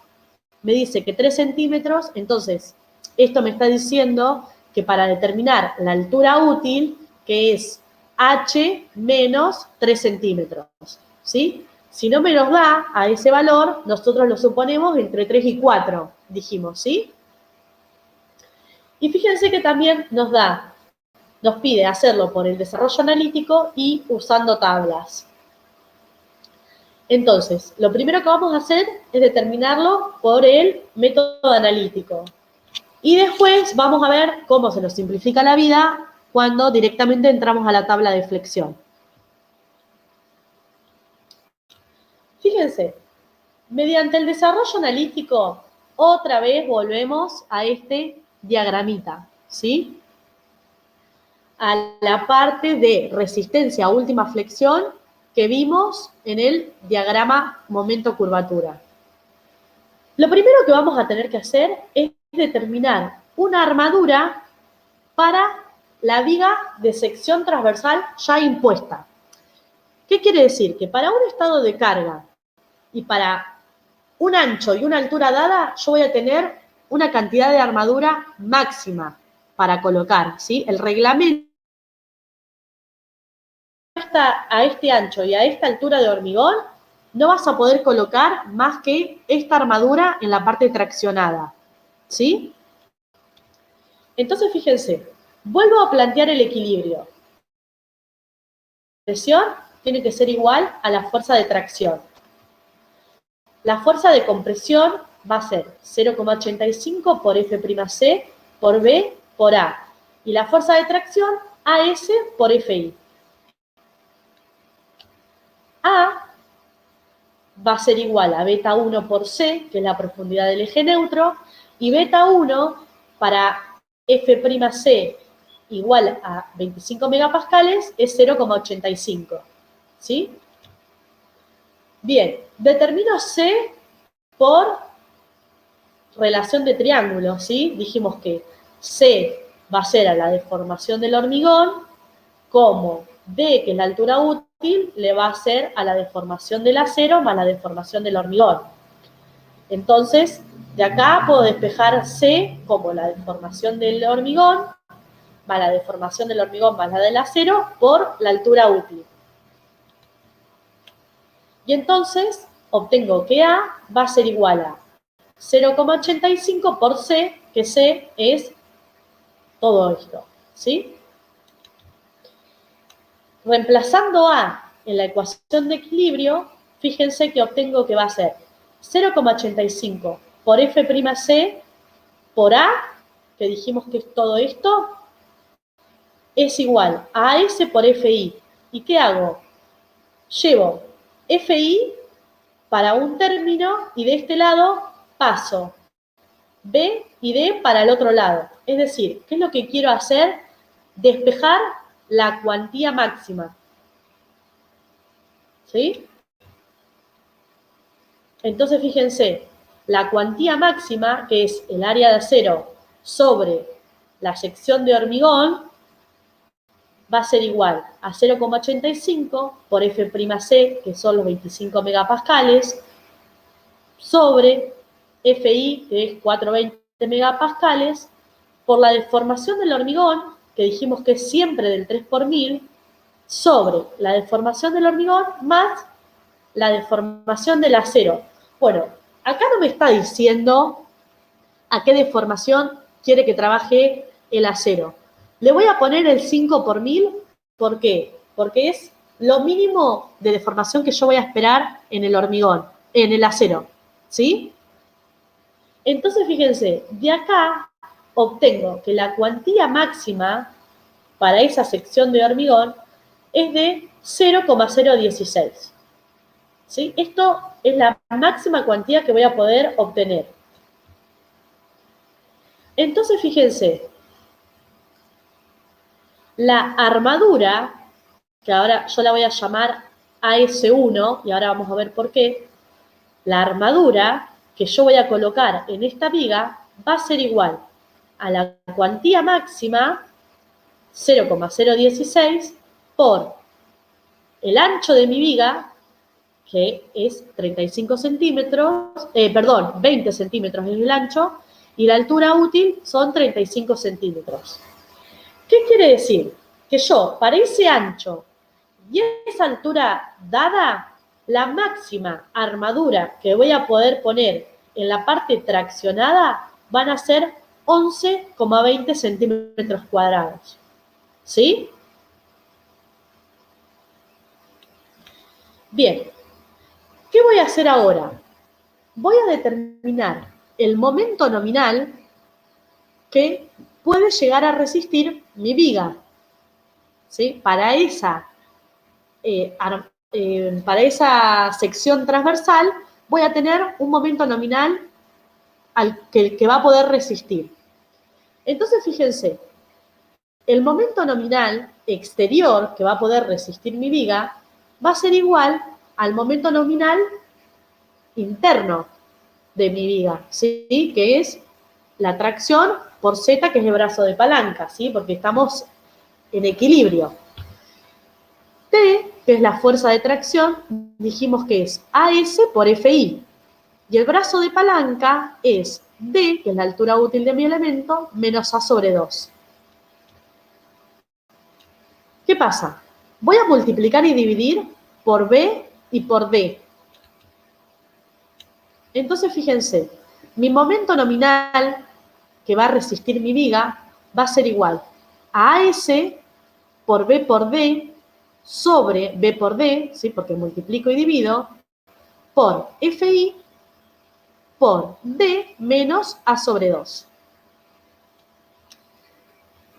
me dice que 3 centímetros, entonces esto me está diciendo que para determinar la altura útil, que es H menos 3 centímetros, ¿sí? Si no me nos da a ese valor, nosotros lo suponemos entre 3 y 4, dijimos, ¿sí? Y fíjense que también nos pide hacerlo por el desarrollo analítico y usando tablas. Entonces, lo primero que vamos a hacer es determinarlo por el método analítico. Y después vamos a ver cómo se nos simplifica la vida cuando directamente entramos a la tabla de flexión. Fíjense, mediante el desarrollo analítico, otra vez volvemos a este diagramita, ¿sí? A la parte de resistencia a última flexión que vimos en el diagrama momento-curvatura. Lo primero que vamos a tener que hacer es determinar una armadura para la viga de sección transversal ya impuesta. ¿Qué quiere decir? Que para un estado de carga y para un ancho y una altura dada, yo voy a tener una cantidad de armadura máxima para colocar, ¿sí? El reglamento a este ancho y a esta altura de hormigón, no vas a poder colocar más que esta armadura en la parte traccionada, ¿sí? Entonces, fíjense, vuelvo a plantear el equilibrio. La presión tiene que ser igual a la fuerza de tracción. la fuerza de compresión va a ser 0,85 por F'C por B por A. Y la fuerza de tracción, AS por FI. A va a ser igual a beta 1 por C, que es la profundidad del eje neutro, y beta 1 para F'C igual a 25 megapascales es 0,85. ¿Sí? Bien, determino C por relación de triángulo, ¿sí? Dijimos que C va a ser a la deformación del hormigón, como D, que es la altura útil, le va a ser a la deformación del acero más la deformación del hormigón. Entonces, de acá puedo despejar C como la deformación del hormigón, más la deformación del hormigón más la del acero, por la altura útil. Y entonces obtengo que A va a ser igual a 0,85 por C, que C es todo esto, ¿sí? Reemplazando A en la ecuación de equilibrio, fíjense que obtengo que va a ser 0,85 por F'C por A, que dijimos que es todo esto, es igual a AS por FI. ¿Y qué hago? Llevo FI para un término y de este lado paso B y D para el otro lado. Es decir, ¿qué es lo que quiero hacer? Despejar la cuantía máxima. ¿Sí? Entonces, fíjense, la cuantía máxima, que es el área de acero sobre la sección de hormigón, va a ser igual a 0,85 por F'C, que son los 25 megapascales, sobre FI, que es 420 megapascales, por la deformación del hormigón, que dijimos que es siempre del 3 por 1000, sobre la deformación del hormigón más la deformación del acero. Bueno, acá no me está diciendo a qué deformación quiere que trabaje el acero. Le voy a poner el 5 por 1000, ¿por qué? Porque es lo mínimo de deformación que yo voy a esperar en el hormigón, en el acero, ¿sí? Entonces, fíjense, de acá obtengo que la cuantía máxima para esa sección de hormigón es de 0,016. ¿Sí? Esto es la máxima cuantía que voy a poder obtener. Entonces, fíjense, la armadura, que ahora yo la voy a llamar AS1, y ahora vamos a ver por qué, la armadura que yo voy a colocar en esta viga va a ser igual a la cuantía máxima, 0,016, por el ancho de mi viga, que es 35 centímetros, 20 centímetros es el ancho, y la altura útil son 35 centímetros. ¿Qué quiere decir? Que yo, para ese ancho y esa altura dada, la máxima armadura que voy a poder poner en la parte traccionada van a ser 11,20 centímetros cuadrados. ¿Sí? Bien, ¿qué voy a hacer ahora? Voy a determinar el momento nominal que puede llegar a resistir mi viga. ¿Sí? Para esa sección transversal voy a tener un momento nominal que va a poder resistir. Entonces, fíjense, el momento nominal exterior que va a poder resistir mi viga va a ser igual al momento nominal interno de mi viga, ¿sí? Que es la tracción por Z, que es el brazo de palanca, ¿sí? Porque estamos en equilibrio. T, que es la fuerza de tracción, dijimos que es AS por FI. Y el brazo de palanca es D, que es la altura útil de mi elemento, menos A sobre 2. ¿Qué pasa? Voy a multiplicar y dividir por B y por D. Entonces, fíjense, mi momento nominal que va a resistir mi viga va a ser igual a AS por B por D sobre B por D, ¿sí? Porque multiplico y divido, por FI por D menos A sobre 2.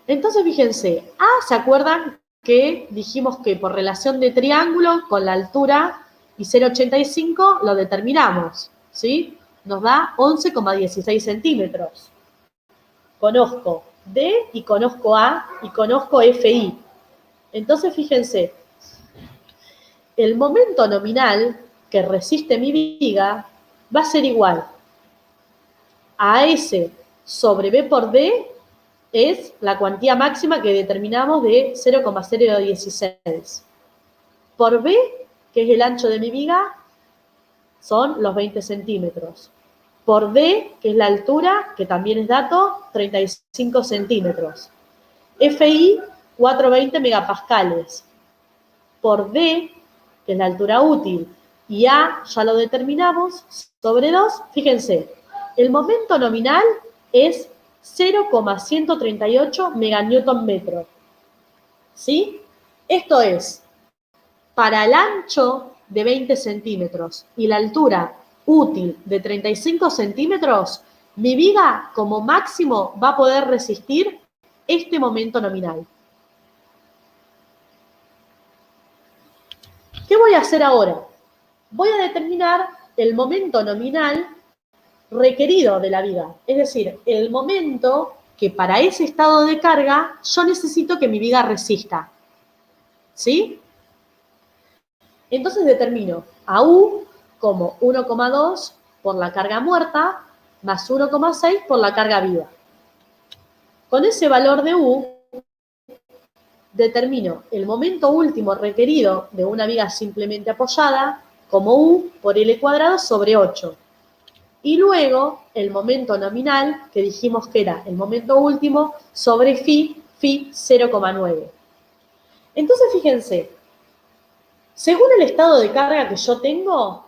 Entonces, fíjense, A, ¿se acuerdan que dijimos que por relación de triángulo con la altura y 0,85 lo determinamos? ¿Sí? Nos da 11,16 centímetros. Conozco D y conozco A y conozco FI. Entonces, fíjense, el momento nominal que resiste mi viga va a ser igual a S sobre B por D, es la cuantía máxima que determinamos de 0,016. Por B, que es el ancho de mi viga, son los 20 centímetros. Por D, que es la altura, que también es dato, 35 centímetros. FI, 420 megapascales. Por D, que es la altura útil, y A, ya lo determinamos, sobre 2, fíjense, el momento nominal es 0,138 meganewton metro. ¿Sí? Esto es, para el ancho de 20 centímetros y la altura útil de 35 centímetros, mi viga como máximo va a poder resistir este momento nominal. ¿Qué voy a hacer ahora? Voy a determinar el momento nominal requerido de la viga, es decir, el momento que para ese estado de carga yo necesito que mi viga resista. ¿Sí? Entonces determino a U como 1,2 por la carga muerta más 1,6 por la carga viva. Con ese valor de U determino el momento último requerido de una viga simplemente apoyada como U por L cuadrado sobre 8. Y luego el momento nominal, que dijimos que era el momento último, sobre phi 0,9. Entonces, fíjense, según el estado de carga que yo tengo,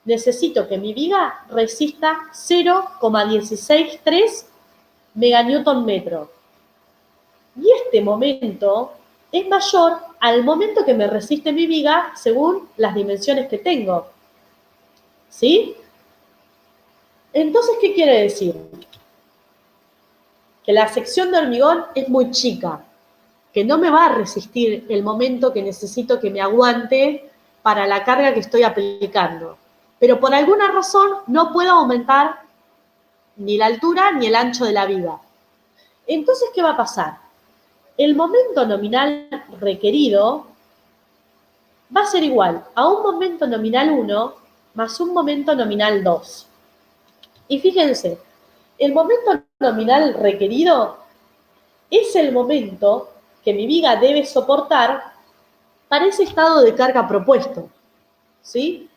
necesito que mi viga resista 0,163 meganewton metro. Y este momento es mayor al momento que me resiste mi viga según las dimensiones que tengo. ¿Sí? Entonces, ¿qué quiere decir? Que la sección de hormigón es muy chica, que no me va a resistir el momento que necesito que me aguante para la carga que estoy aplicando. Pero por alguna razón no puedo aumentar ni la altura ni el ancho de la viga. Entonces, ¿qué va a pasar? El momento nominal requerido va a ser igual a un momento nominal 1 más un momento nominal 2. Y fíjense, el momento nominal requerido es el momento que mi viga debe soportar para ese estado de carga propuesto. ¿Sí?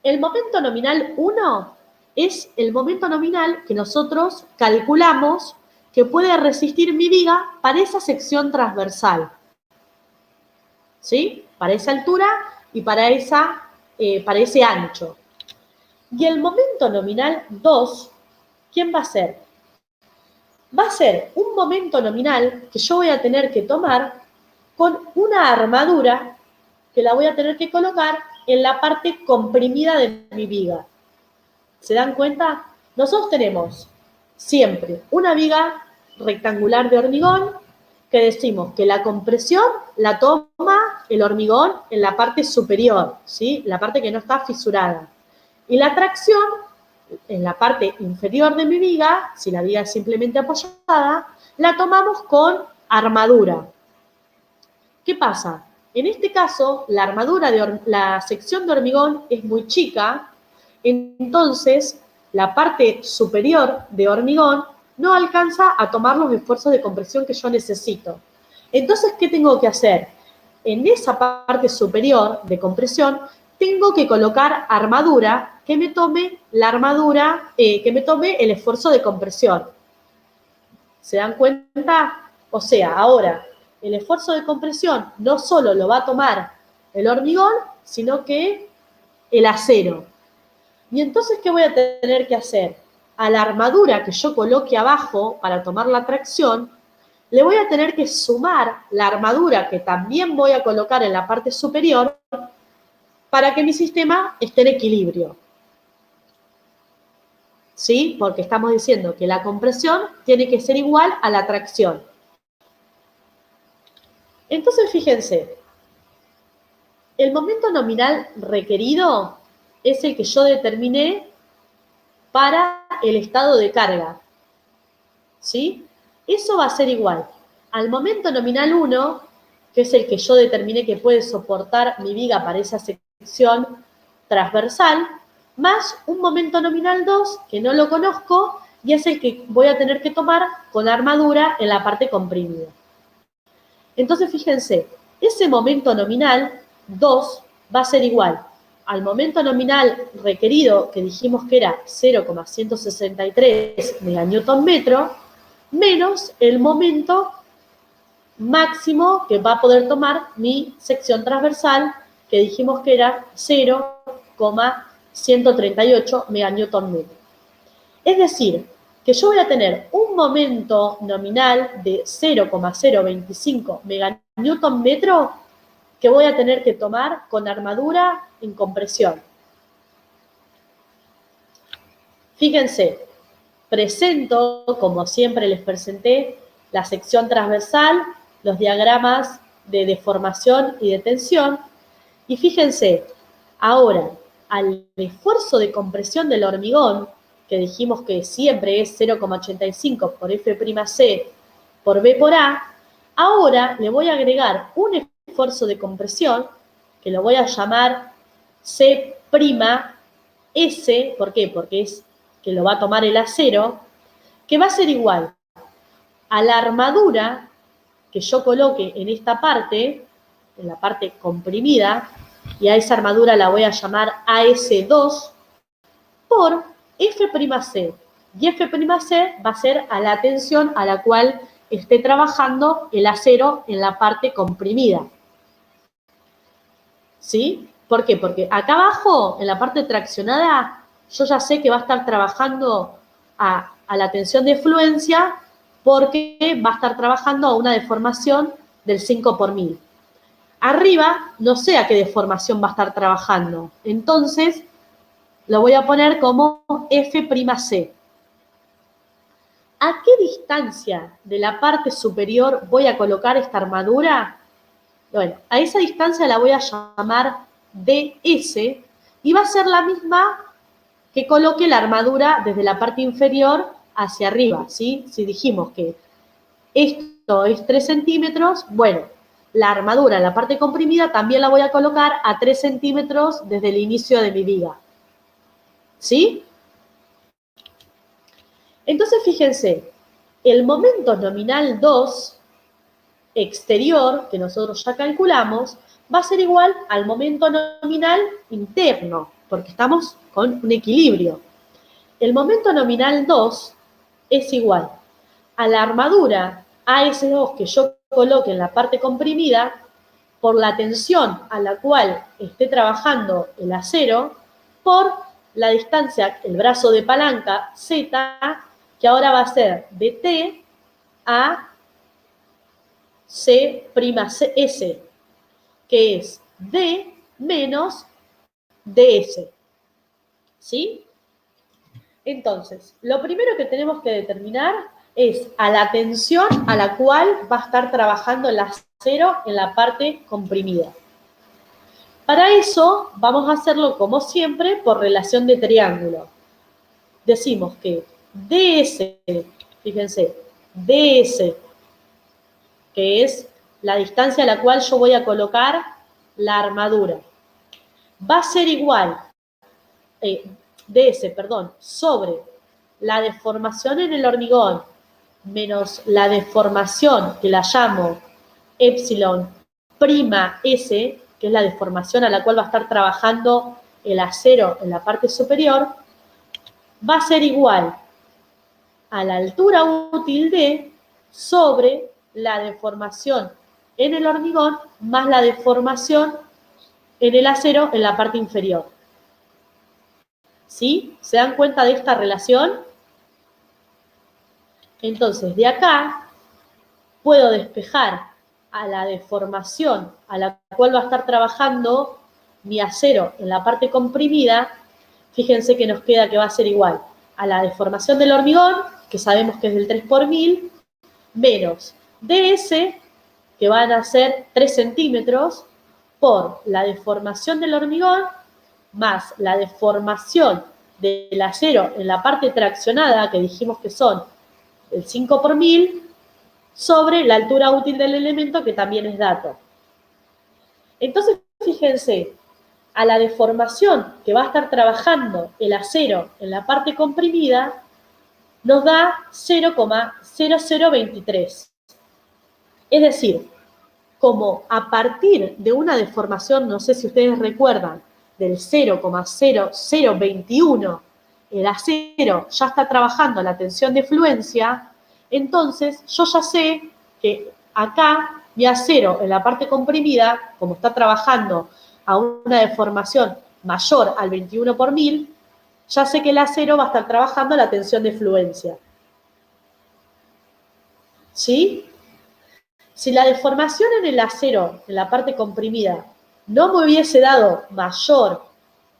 El momento nominal 1 es el momento nominal que nosotros calculamos que puede resistir mi viga para esa sección transversal. ¿Sí? Para esa altura y para ese ancho. Y el momento nominal 2, ¿quién va a ser? Va a ser un momento nominal que yo voy a tener que tomar con una armadura que la voy a tener que colocar en la parte comprimida de mi viga. ¿Se dan cuenta? Nosotros tenemos siempre una viga rectangular de hormigón que decimos que la compresión la toma el hormigón en la parte superior, ¿sí? La parte que no está fisurada. Y la tracción en la parte inferior de mi viga, si la viga es simplemente apoyada, la tomamos con armadura. ¿Qué pasa? En este caso, la armadura la sección de hormigón es muy chica, entonces la parte superior de hormigón no alcanza a tomar los esfuerzos de compresión que yo necesito. Entonces, ¿qué tengo que hacer? En esa parte superior de compresión, tengo que colocar armadura que me tome que me tome el esfuerzo de compresión. ¿Se dan cuenta? O sea, ahora, el esfuerzo de compresión no solo lo va a tomar el hormigón, sino que el acero. Y entonces, ¿qué voy a tener que hacer? A la armadura que yo coloque abajo para tomar la tracción, le voy a tener que sumar la armadura que también voy a colocar en la parte superior para que mi sistema esté en equilibrio. ¿sí? Porque estamos diciendo que la compresión tiene que ser igual a la tracción. Entonces, fíjense, el momento nominal requerido es el que yo determiné para el estado de carga, ¿sí? Eso va a ser igual al momento nominal 1, que es el que yo determiné que puede soportar mi viga para esa sección transversal, más un momento nominal 2, que no lo conozco, y es el que voy a tener que tomar con armadura en la parte comprimida. Entonces, fíjense, ese momento nominal 2 va a ser igual al momento nominal requerido, que dijimos que era 0,163 meganewton-metro, menos el momento máximo que va a poder tomar mi sección transversal, que dijimos que era 0,138 meganewton-metro. Es decir, que yo voy a tener un momento nominal de 0,025 meganewton-metro que voy a tener que tomar con armadura en compresión. Fíjense, presento, como siempre les presenté, la sección transversal, los diagramas de deformación y de tensión, y fíjense, ahora, al esfuerzo de compresión del hormigón, que dijimos que siempre es 0,85 por F'C por B por A, ahora le voy a agregar un esfuerzo de compresión, que lo voy a llamar C'S, ¿por qué? Porque es que lo va a tomar el acero, que va a ser igual a la armadura que yo coloque en esta parte, en la parte comprimida, y a esa armadura la voy a llamar AS2, por F'C. Y F'C va a ser a la tensión a la cual esté trabajando el acero en la parte comprimida. ¿Sí? ¿Por qué? Porque acá abajo, en la parte traccionada, yo ya sé que va a estar trabajando a la tensión de fluencia, porque va a estar trabajando a una deformación del 5 por 1000. Arriba no sé a qué deformación va a estar trabajando. Entonces, lo voy a poner como F'C. ¿A qué distancia de la parte superior voy a colocar esta armadura? Bueno, a esa distancia la voy a llamar ds, y va a ser la misma que coloque la armadura desde la parte inferior hacia arriba, ¿sí? Si dijimos que esto es 3 centímetros, bueno, la armadura en la parte comprimida también la voy a colocar a 3 centímetros desde el inicio de mi viga. ¿Sí? Entonces, fíjense, el momento nominal 2 exterior, que nosotros ya calculamos, va a ser igual al momento nominal interno, porque estamos con un equilibrio. El momento nominal 2 es igual a la armadura AS2 que yo coloque en la parte comprimida por la tensión a la cual esté trabajando el acero, por la distancia, el brazo de palanca Z, que ahora va a ser de T a C'S, que es D menos DS. ¿Sí? Entonces, lo primero que tenemos que determinar es a la tensión a la cual va a estar trabajando el acero en la parte comprimida. Para eso, vamos a hacerlo como siempre por relación de triángulo. Decimos que DS, fíjense, DS, que es la distancia a la cual yo voy a colocar la armadura, va a ser igual, sobre la deformación en el hormigón menos la deformación, que la llamo epsilon prima S, que es la deformación a la cual va a estar trabajando el acero en la parte superior, va a ser igual a la altura útil D sobre la deformación en el hormigón más la deformación en el acero en la parte inferior. ¿Sí? ¿Se dan cuenta de esta relación? Entonces, de acá puedo despejar a la deformación a la cual va a estar trabajando mi acero en la parte comprimida. Fíjense que nos queda que va a ser igual a la deformación del hormigón, que sabemos que es del 3 por 1000, menos ds, que van a ser 3 centímetros, por la deformación del hormigón, más la deformación del acero en la parte traccionada, que dijimos que son el 5 por 1000, sobre la altura útil del elemento, que también es dato. Entonces, fíjense, a la deformación que va a estar trabajando el acero en la parte comprimida, nos da 0,0023. Es decir, como a partir de una deformación, no sé si ustedes recuerdan, del 0,0021, el acero ya está trabajando la tensión de fluencia, entonces yo ya sé que acá mi acero en la parte comprimida, como está trabajando a una deformación mayor al 21 por 1000, ya sé que el acero va a estar trabajando la tensión de fluencia. ¿Sí? Si la deformación en el acero, en la parte comprimida, no me hubiese dado mayor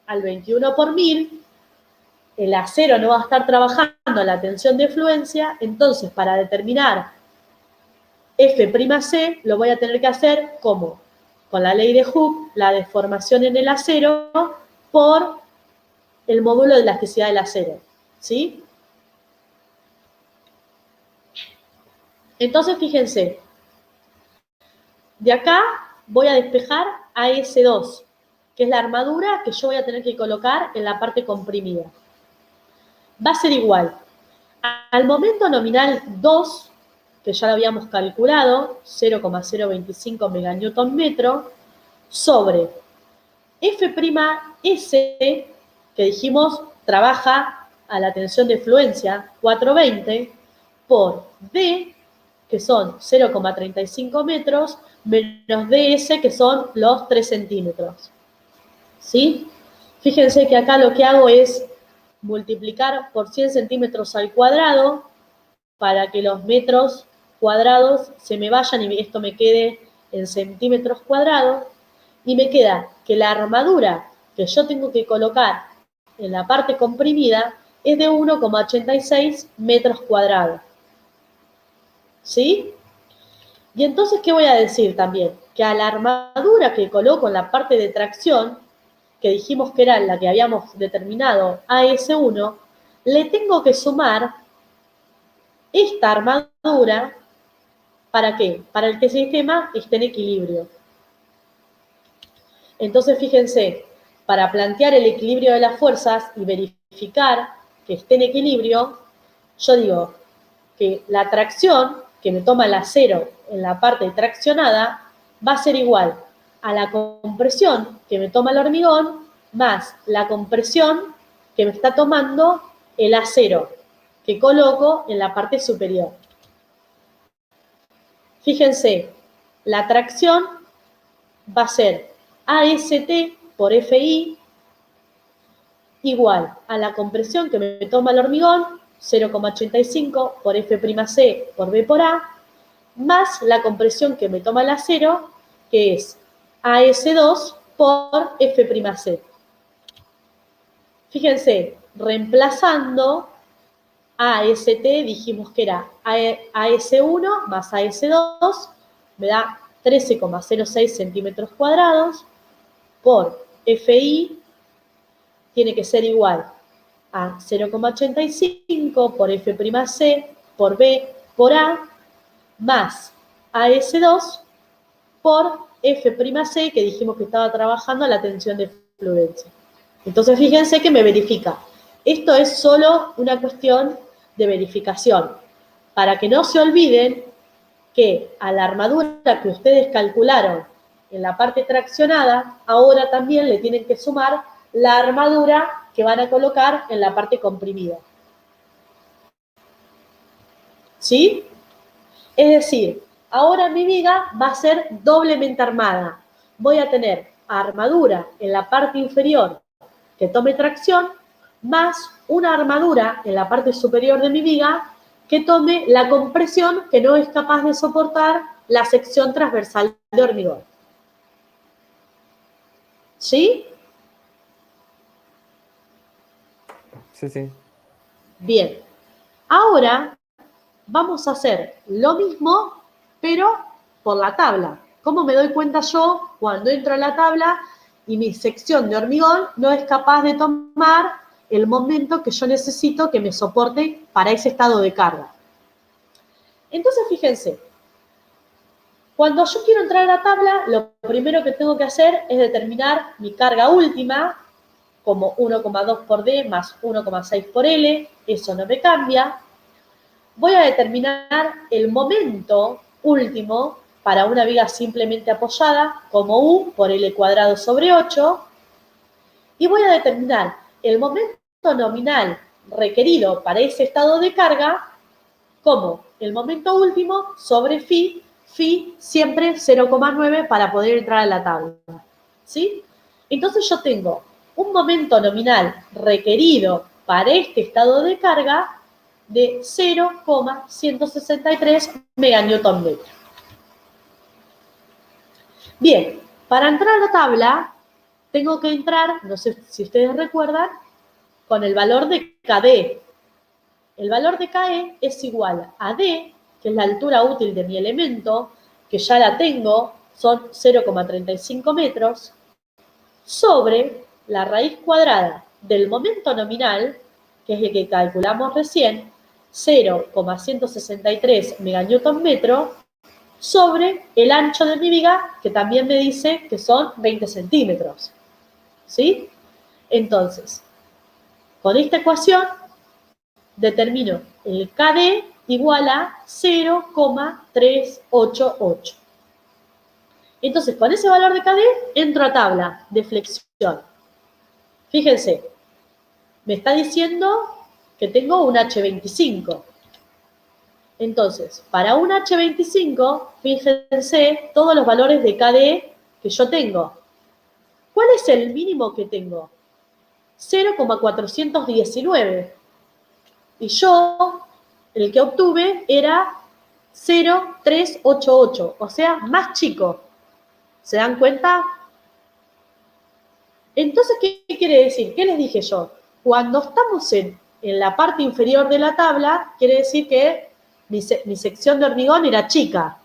al 21 por 1000, el acero no va a estar trabajando la tensión de fluencia, entonces para determinar F'C lo voy a tener que hacer como con la ley de Hooke, la deformación en el acero por el módulo de elasticidad del acero, ¿sí? Entonces, fíjense, de acá voy a despejar a S2, que es la armadura que yo voy a tener que colocar en la parte comprimida. Va a ser igual al momento nominal 2, que ya lo habíamos calculado, 0,025 meganewton metro, sobre F'S, que dijimos trabaja a la tensión de fluencia 420, por D, que son 0,35 metros, menos ds, que son los 3 centímetros. ¿Sí? Fíjense que acá lo que hago es multiplicar por 100 centímetros al cuadrado para que los metros cuadrados se me vayan y esto me quede en centímetros cuadrados. Y me queda que la armadura que yo tengo que colocar en la parte comprimida es de 1,86 metros cuadrados. ¿Sí? Y entonces, ¿qué voy a decir también? Que a la armadura que coloco en la parte de tracción, que dijimos que era la que habíamos determinado AS1, le tengo que sumar esta armadura, ¿para qué? Para que el sistema esté en equilibrio. Entonces, fíjense, para plantear el equilibrio de las fuerzas y verificar que esté en equilibrio, yo digo que la tracción que me toma el acero en la parte traccionada va a ser igual a la compresión que me toma el hormigón más la compresión que me está tomando el acero que coloco en la parte superior. Fíjense, la tracción va a ser AST por FI igual a la compresión que me toma el hormigón, 0,85 por F'C por B por A, más la compresión que me toma el acero, que es AS2 por F'C. Fíjense, reemplazando AST, dijimos que era AS1 más AS2, me da 13,06 centímetros cuadrados, por FI tiene que ser igual a 0,85 por F'C por B por A, más AS2 por F'C, que dijimos que estaba trabajando la tensión de fluencia. Entonces, fíjense que me verifica. Esto es solo una cuestión de verificación, para que no se olviden que a la armadura que ustedes calcularon en la parte traccionada, ahora también le tienen que sumar la armadura que van a colocar en la parte comprimida. ¿Sí? Es decir, ahora mi viga va a ser doblemente armada. Voy a tener armadura en la parte inferior que tome tracción, más una armadura en la parte superior de mi viga que tome la compresión que no es capaz de soportar la sección transversal de hormigón. ¿Sí? Sí, sí. Bien, ahora vamos a hacer lo mismo, pero por la tabla. ¿Cómo me doy cuenta yo cuando entro a la tabla y mi sección de hormigón no es capaz de tomar el momento que yo necesito que me soporte para ese estado de carga? Entonces, fíjense, cuando yo quiero entrar a la tabla, lo primero que tengo que hacer es determinar mi carga última, como 1,2 por D más 1,6 por L, eso no me cambia. Voy a determinar el momento último para una viga simplemente apoyada, como U por L cuadrado sobre 8, y voy a determinar el momento nominal requerido para ese estado de carga como el momento último sobre phi siempre 0,9 para poder entrar a la tabla, ¿sí? Entonces yo tengo un momento nominal requerido para este estado de carga de 0,163 meganewton metro. Bien, para entrar a la tabla tengo que entrar, no sé si ustedes recuerdan, con el valor de KD. El valor de KE es igual a D, que es la altura útil de mi elemento, que ya la tengo, son 0,35 metros, sobre la raíz cuadrada del momento nominal, que es el que calculamos recién, 0,163 meganewton metro, sobre el ancho de mi viga, que también me dice que son 20 centímetros. ¿Sí? Entonces, con esta ecuación determino el KD igual a 0,388. Entonces, con ese valor de KD, entro a tabla de flexión. Fíjense, me está diciendo que tengo un H25. Entonces, para un H25, fíjense todos los valores de KD que yo tengo. ¿Cuál es el mínimo que tengo? 0,419. Y yo, el que obtuve era 0,388, o sea, más chico. ¿Se dan cuenta? Entonces, ¿qué quiere decir? ¿Qué les dije yo? Cuando estamos en la parte inferior de la tabla, quiere decir que mi sección de hormigón era chica.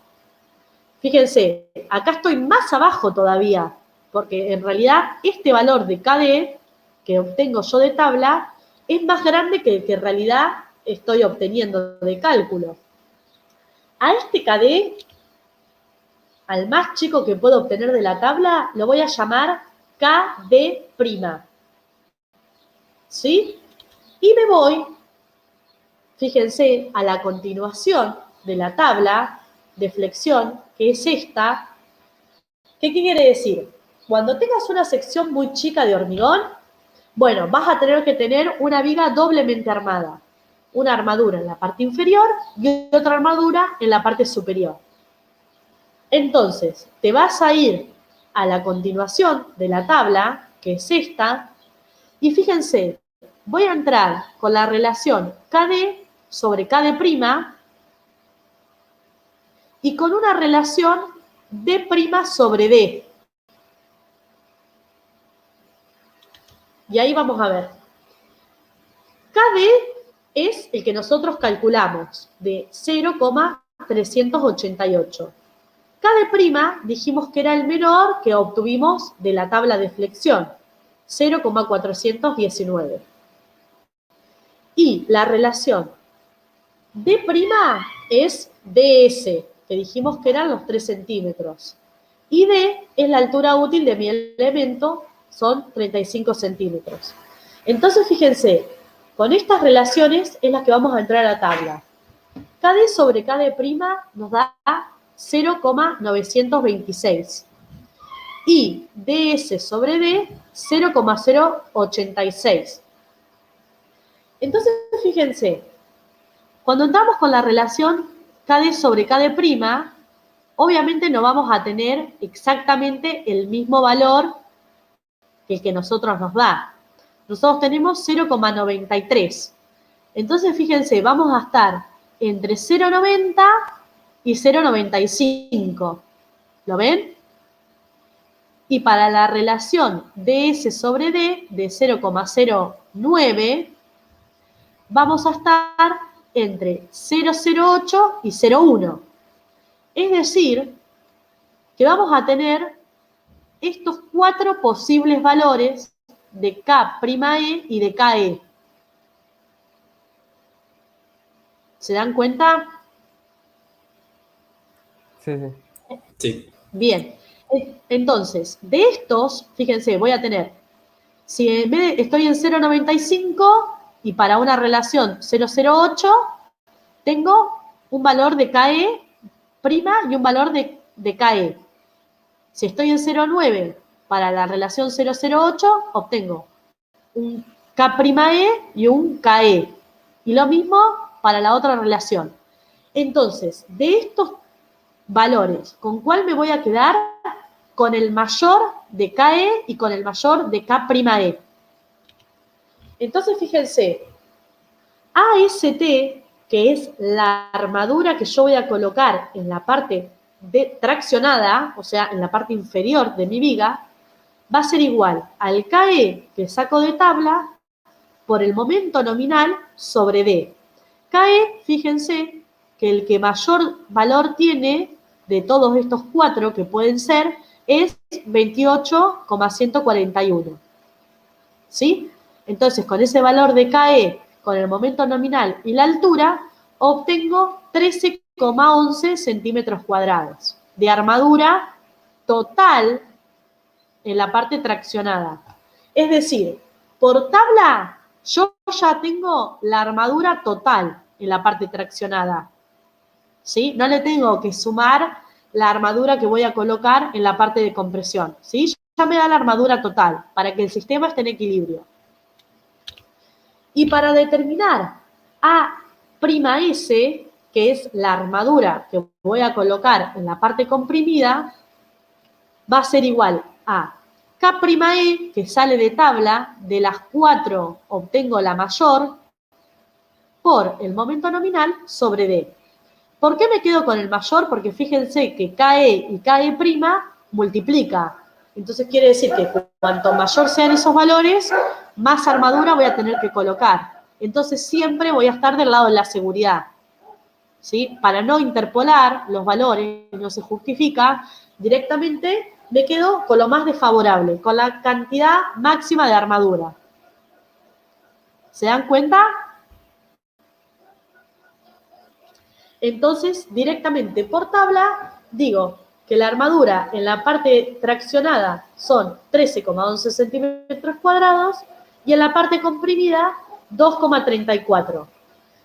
Fíjense, acá estoy más abajo todavía, porque en realidad este valor de KD que obtengo yo de tabla es más grande que el que en realidad estoy obteniendo de cálculo. A este KD, al más chico que puedo obtener de la tabla, lo voy a llamar KD'. ¿Sí? Y me voy, fíjense, a la continuación de la tabla de flexión, que es esta. ¿Qué quiere decir? Cuando tengas una sección muy chica de hormigón, bueno, vas a tener que tener una viga doblemente armada. Una armadura en la parte inferior y otra armadura en la parte superior. Entonces, te vas a ir a la continuación de la tabla, que es esta, y fíjense, voy a entrar con la relación KD sobre KD' y con una relación D' sobre D. Y ahí vamos a ver. KD es el que nosotros calculamos, de 0,388. KD' dijimos que era el menor que obtuvimos de la tabla de flexión, 0,419. Y la relación D' es DS, que dijimos que eran los 3 centímetros. Y D es la altura útil de mi elemento, son 35 centímetros. Entonces, fíjense, con estas relaciones es las que vamos a entrar a la tabla. KD sobre KD' nos da 0,926. Y DS sobre D, 0,086. Entonces, fíjense, cuando entramos con la relación KD sobre KD', obviamente no vamos a tener exactamente el mismo valor que el que nosotros nos da. Nosotros tenemos 0,93. Entonces, fíjense, vamos a estar entre 0,90 y 0,95. ¿Lo ven? Y para la relación DS sobre D de 0,09, vamos a estar entre 0,08 y 0,1. Es decir, que vamos a tener estos 4 posibles valores de K'E y de Ke. ¿Se dan cuenta? Sí, sí. Sí. Bien. Entonces, de estos, fíjense, voy a tener, si en vez de, estoy en 0,95 y para una relación 0,08, tengo un valor de Ke' y un valor de Ke. Si estoy en 0,9 para la relación 0,08, obtengo un K'E y un Ke. Y lo mismo para la otra relación. Entonces, de estos valores, ¿con cuál me voy a quedar? Con el mayor de Ke y con el mayor de K'E. Entonces, fíjense, AST, que es la armadura que yo voy a colocar en la parte traccionada, o sea, en la parte inferior de mi viga, va a ser igual al Ke que saco de tabla por el momento nominal sobre D. Ke, fíjense, que el que mayor valor tiene de todos estos 4 que pueden ser es 28,141. ¿Sí? Entonces, con ese valor de Ke, con el momento nominal y la altura, obtengo 13,11 centímetros cuadrados de armadura total en la parte traccionada. Es decir, por tabla, yo ya tengo la armadura total en la parte traccionada. ¿Sí? No le tengo que sumar la armadura que voy a colocar en la parte de compresión. ¿Sí? Ya me da la armadura total para que el sistema esté en equilibrio. Y para determinar A'S, que es la armadura que voy a colocar en la parte comprimida, va a ser igual a K'E, que sale de tabla, de las 4 obtengo la mayor, por el momento nominal sobre D. ¿Por qué me quedo con el mayor? Porque fíjense que Ke y Ke' multiplica. Entonces quiere decir que cuanto mayor sean esos valores, más armadura voy a tener que colocar. Entonces siempre voy a estar del lado de la seguridad. ¿Sí? Para no interpolar los valores, no se justifica, directamente me quedo con lo más desfavorable, con la cantidad máxima de armadura. ¿Se dan cuenta? Entonces, directamente por tabla, digo que la armadura en la parte traccionada son 13,11 centímetros cuadrados y en la parte comprimida 2,34.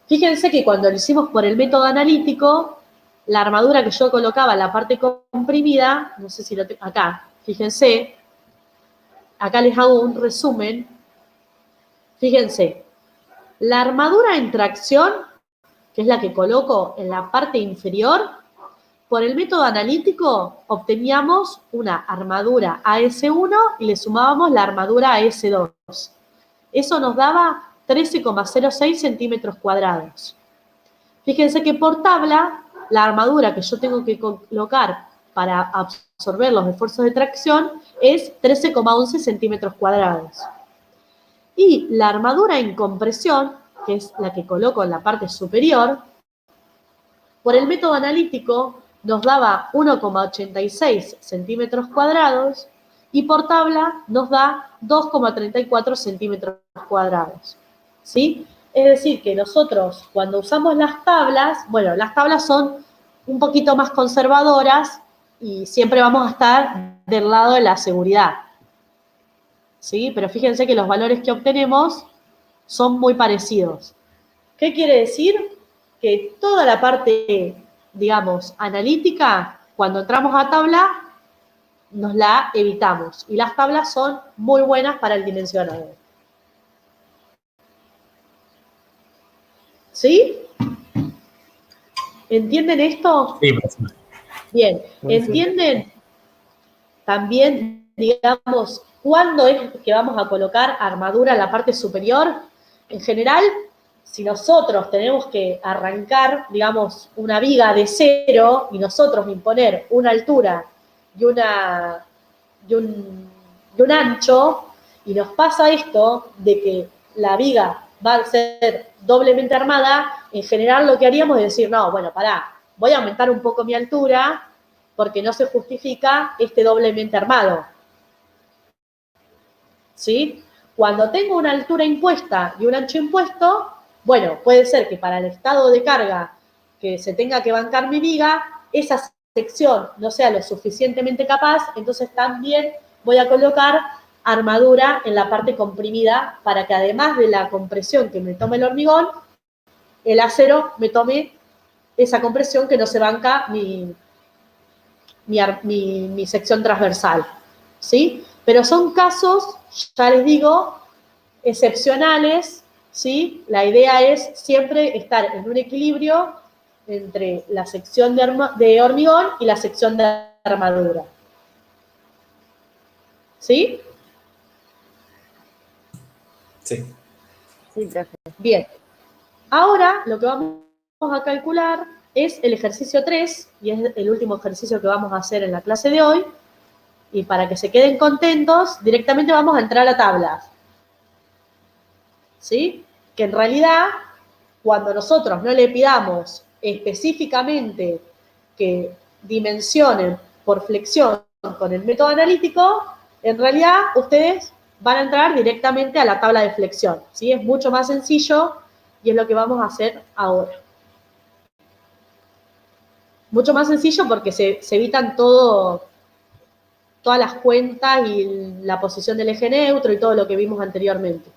Fíjense que cuando lo hicimos por el método analítico, la armadura que yo colocaba en la parte comprimida, no sé si lo tengo acá, fíjense, acá les hago un resumen. Fíjense, la armadura en tracción, que es la que coloco en la parte inferior, por el método analítico obteníamos una armadura AS1 y le sumábamos la armadura AS2. Eso nos daba 13,06 centímetros cuadrados. Fíjense que por tabla, la armadura que yo tengo que colocar para absorber los esfuerzos de tracción es 13,11 centímetros cuadrados. Y la armadura en compresión, que es la que coloco en la parte superior, por el método analítico nos daba 1,86 centímetros cuadrados y por tabla nos da 2,34 centímetros cuadrados. ¿Sí? Es decir, que nosotros cuando usamos las tablas, bueno, las tablas son un poquito más conservadoras y siempre vamos a estar del lado de la seguridad. ¿Sí? Pero fíjense que los valores que obtenemos son muy parecidos. ¿Qué quiere decir? Que toda la parte, digamos, analítica, cuando entramos a tabla, nos la evitamos. Y las tablas son muy buenas para el dimensionado. ¿Sí? ¿Entienden esto? Sí, profesor. Bien. ¿Entienden también, digamos, cuándo es que vamos a colocar armadura en la parte superior? En general, si nosotros tenemos que arrancar, digamos, una viga de cero y nosotros imponer una altura y un ancho, y nos pasa esto de que la viga va a ser doblemente armada, en general lo que haríamos es decir, no, bueno, pará, voy a aumentar un poco mi altura porque no se justifica este doblemente armado. ¿Sí? Cuando tengo una altura impuesta y un ancho impuesto, bueno, puede ser que para el estado de carga que se tenga que bancar mi viga, esa sección no sea lo suficientemente capaz, entonces también voy a colocar armadura en la parte comprimida para que además de la compresión que me tome el hormigón, el acero me tome esa compresión que no se banca mi sección transversal, ¿sí? Pero son casos, ya les digo, excepcionales, ¿sí? La idea es siempre estar en un equilibrio entre la sección de hormigón y la sección de armadura. ¿Sí? Sí. Sí, profe. Bien. Ahora lo que vamos a calcular es el ejercicio 3, y es el último ejercicio que vamos a hacer en la clase de hoy. Y para que se queden contentos, directamente vamos a entrar a tablas. ¿Sí? Que en realidad, cuando nosotros no le pidamos específicamente que dimensionen por flexión con el método analítico, en realidad ustedes van a entrar directamente a la tabla de flexión, ¿sí? Es mucho más sencillo y es lo que vamos a hacer ahora. Mucho más sencillo porque se evitan todas las cuentas y la posición del eje neutro y todo lo que vimos anteriormente.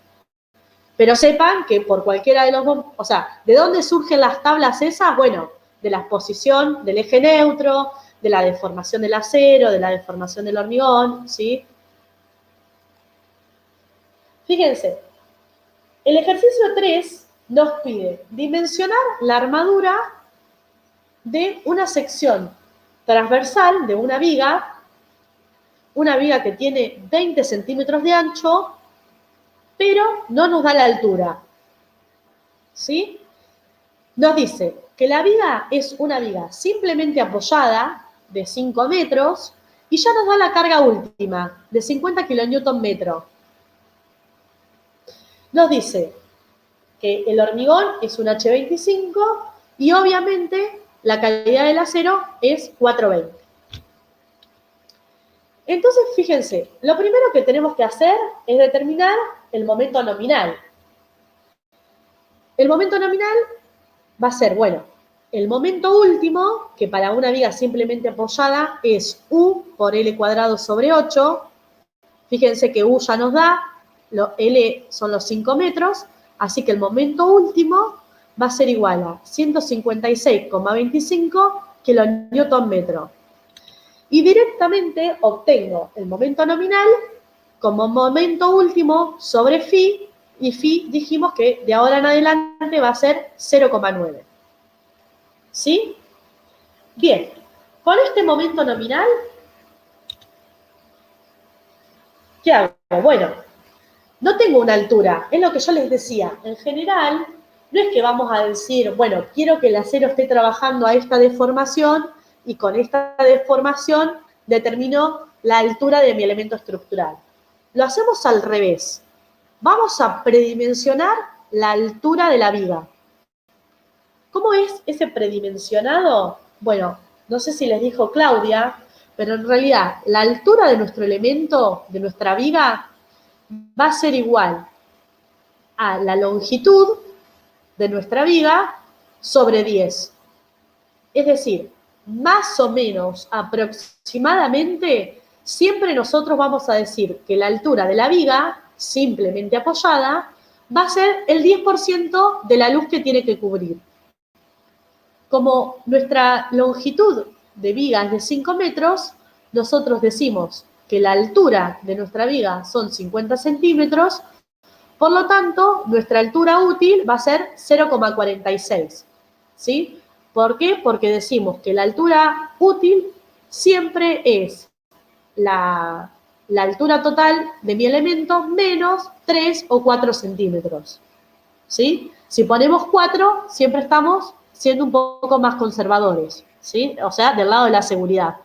Pero sepan que por cualquiera de los dos, o sea, ¿de dónde surgen las tablas esas? Bueno, de la exposición del eje neutro, de la deformación del acero, de la deformación del hormigón, ¿sí? Fíjense, el ejercicio 3 nos pide dimensionar la armadura de una sección transversal de una viga que tiene 20 centímetros de ancho, pero no nos da la altura, ¿sí? Nos dice que la viga es una viga simplemente apoyada de 5 metros y ya nos da la carga última de 50 kN/metro. Nos dice que el hormigón es un H25 y obviamente la calidad del acero es 420. Entonces, fíjense, lo primero que tenemos que hacer es determinar el momento nominal. El momento nominal va a ser, bueno, el momento último, que para una viga simplemente apoyada es U por L² sobre 8. Fíjense que U ya nos da, L son los 5 metros, así que el momento último va a ser igual a 156,25 kN/metro. Y directamente obtengo el momento nominal como momento último sobre phi, y phi dijimos que de ahora en adelante va a ser 0,9. ¿Sí? Bien, con este momento nominal, ¿qué hago? Bueno, no tengo una altura, es lo que yo les decía. En general, no es que vamos a decir, bueno, quiero que el acero esté trabajando a esta deformación y con esta deformación determino la altura de mi elemento estructural. Lo hacemos al revés. Vamos a predimensionar la altura de la viga. ¿Cómo es ese predimensionado? Bueno, no sé si les dijo Claudia, pero en realidad la altura de nuestro elemento, de nuestra viga, va a ser igual a la longitud de nuestra viga sobre 10. Es decir, más o menos aproximadamente, siempre nosotros vamos a decir que la altura de la viga, simplemente apoyada, va a ser el 10% de la luz que tiene que cubrir. Como nuestra longitud de viga es de 5 metros, nosotros decimos que la altura de nuestra viga son 50 centímetros, por lo tanto, nuestra altura útil va a ser 0,46, ¿sí? ¿Por qué? Porque decimos que la altura útil siempre es la altura total de mi elemento menos 3 o 4 centímetros, ¿sí? Si ponemos 4, siempre estamos siendo un poco más conservadores, ¿sí? O sea, del lado de la seguridad.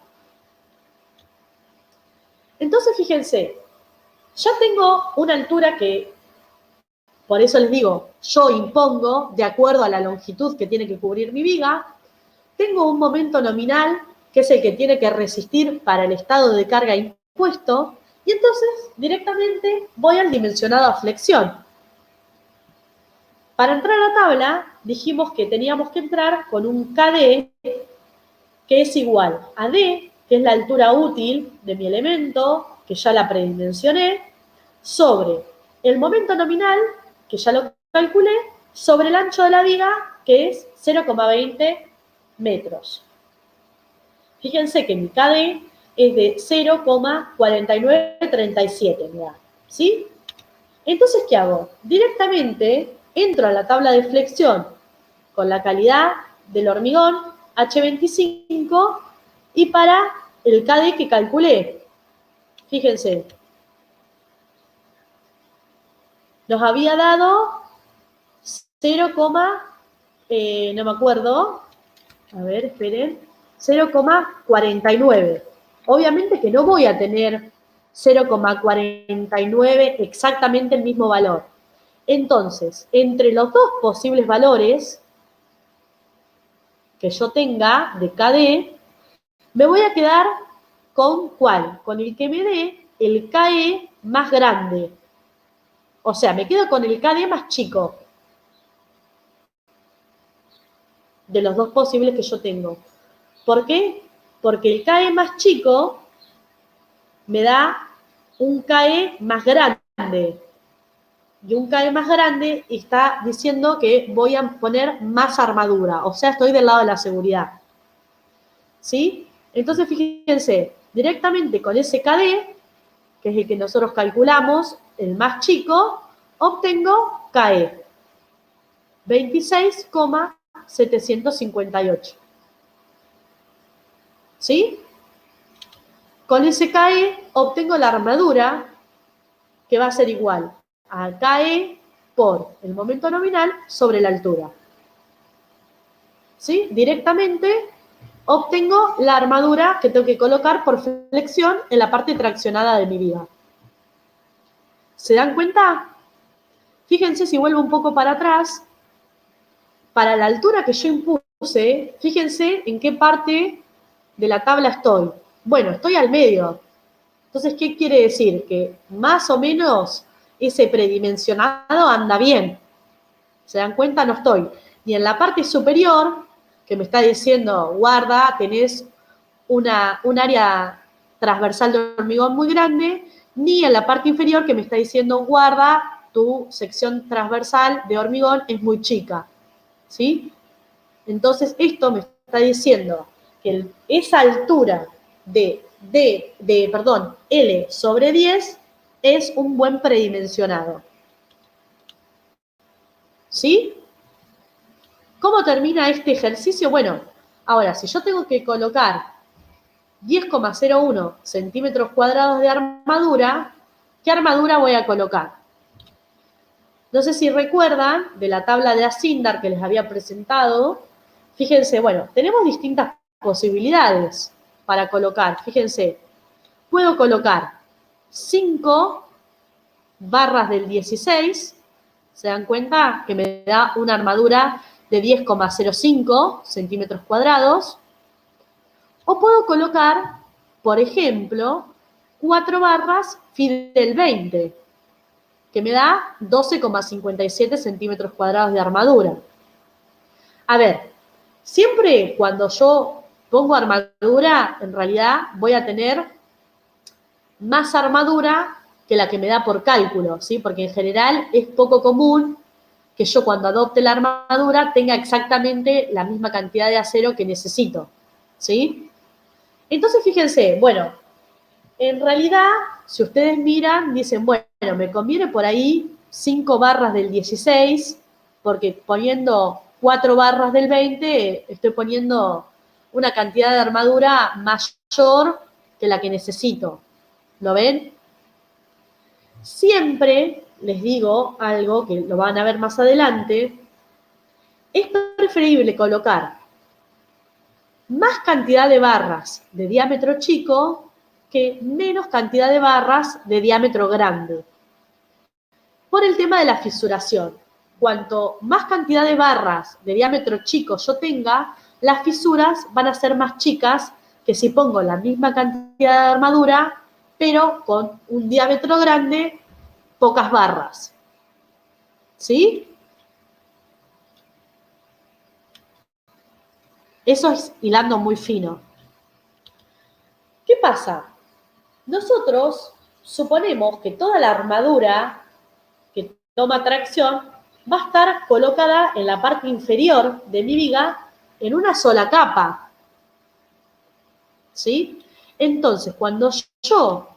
Entonces, fíjense, ya tengo una altura que por eso les digo, yo impongo de acuerdo a la longitud que tiene que cubrir mi viga, tengo un momento nominal, que es el que tiene que resistir para el estado de carga impuesto, y entonces directamente voy al dimensionado a flexión. Para entrar a la tabla, dijimos que teníamos que entrar con un KD que es igual a D, que es la altura útil de mi elemento, que ya la predimensioné, sobre el momento nominal, que ya lo calculé, sobre el ancho de la viga, que es 0,20 metros. Fíjense que mi KD es de 0,4937, ¿sí? Entonces, ¿qué hago? Directamente entro a la tabla de flexión con la calidad del hormigón H25 y para el KD que calculé, fíjense, nos había dado 0, no me acuerdo, a ver, esperen, 0,49. Obviamente que no voy a tener 0,49 exactamente el mismo valor. Entonces, entre los dos posibles valores que yo tenga de KD, me voy a quedar con ¿cuál? Con el que me dé el KE más grande. O sea, me quedo con el KD más chico de los dos posibles que yo tengo. ¿Por qué? Porque el KE más chico me da un KE más grande. Y un KE más grande está diciendo que voy a poner más armadura. O sea, estoy del lado de la seguridad. ¿Sí? Entonces, fíjense, directamente con ese KD, que es el que nosotros calculamos, el más chico, obtengo KE 26,758. ¿Sí? Con ese KE obtengo la armadura, que va a ser igual a KE por el momento nominal sobre la altura. ¿Sí? Directamente obtengo la armadura que tengo que colocar por flexión en la parte traccionada de mi viga. ¿Se dan cuenta? Fíjense si vuelvo un poco para atrás. Para la altura que yo impuse, fíjense en qué parte de la tabla estoy. Bueno, estoy al medio. Entonces, ¿qué quiere decir? Que más o menos ese predimensionado anda bien. ¿Se dan cuenta? No estoy ni en la parte superior, que me está diciendo, guarda, tenés un área transversal de hormigón muy grande, ni en la parte inferior, que me está diciendo, guarda, tu sección transversal de hormigón es muy chica. ¿Sí? Entonces, esto me está diciendo que esa altura de L sobre 10 es un buen predimensionado. ¿Sí? ¿Cómo termina este ejercicio? Bueno, ahora, si yo tengo que colocar 10,01 centímetros cuadrados de armadura, ¿qué armadura voy a colocar? No sé si recuerdan de la tabla de Asindar que les había presentado. Fíjense, bueno, tenemos distintas posibilidades para colocar. Fíjense, puedo colocar 5 barras del 16, ¿se dan cuenta? Que me da una armadura de 10,05 centímetros cuadrados. O puedo colocar, por ejemplo, 4 barras Fidel 20, que me da 12,57 centímetros cuadrados de armadura. A ver, siempre cuando yo pongo armadura, en realidad voy a tener más armadura que la que me da por cálculo, ¿sí? Porque en general es poco común que yo cuando adopte la armadura tenga exactamente la misma cantidad de acero que necesito, ¿sí? Entonces, fíjense, bueno, en realidad, si ustedes miran, dicen, bueno, me conviene por ahí 5 barras del 16, porque poniendo 4 barras del 20, estoy poniendo una cantidad de armadura mayor que la que necesito. ¿Lo ven? Siempre les digo algo que lo van a ver más adelante, es preferible colocar más cantidad de barras de diámetro chico que menos cantidad de barras de diámetro grande. por el tema de la fisuración. Cuanto más cantidad de barras de diámetro chico yo tenga, las fisuras van a ser más chicas que si pongo la misma cantidad de armadura, pero con un diámetro grande, pocas barras. ¿Sí? Eso es hilando muy fino. ¿Qué pasa? Nosotros suponemos que toda la armadura que toma tracción va a estar colocada en la parte inferior de mi viga en una sola capa. ¿Sí? Entonces, cuando yo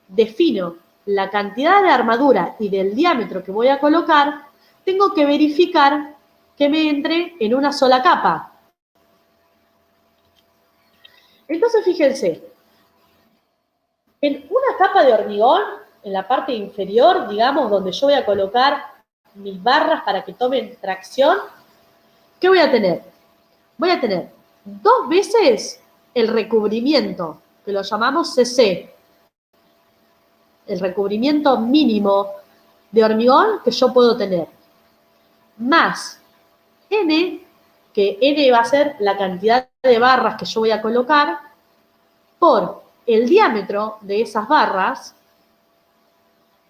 defino la cantidad de armadura y del diámetro que voy a colocar, tengo que verificar que me entre en una sola capa. Entonces, fíjense, en una capa de hormigón, en la parte inferior, digamos, donde yo voy a colocar mis barras para que tomen tracción, ¿qué voy a tener? Voy a tener 2 veces el recubrimiento, que lo llamamos CC, el recubrimiento mínimo de hormigón que yo puedo tener, más N, que N va a ser la cantidad de barras que yo voy a colocar, por el diámetro de esas barras,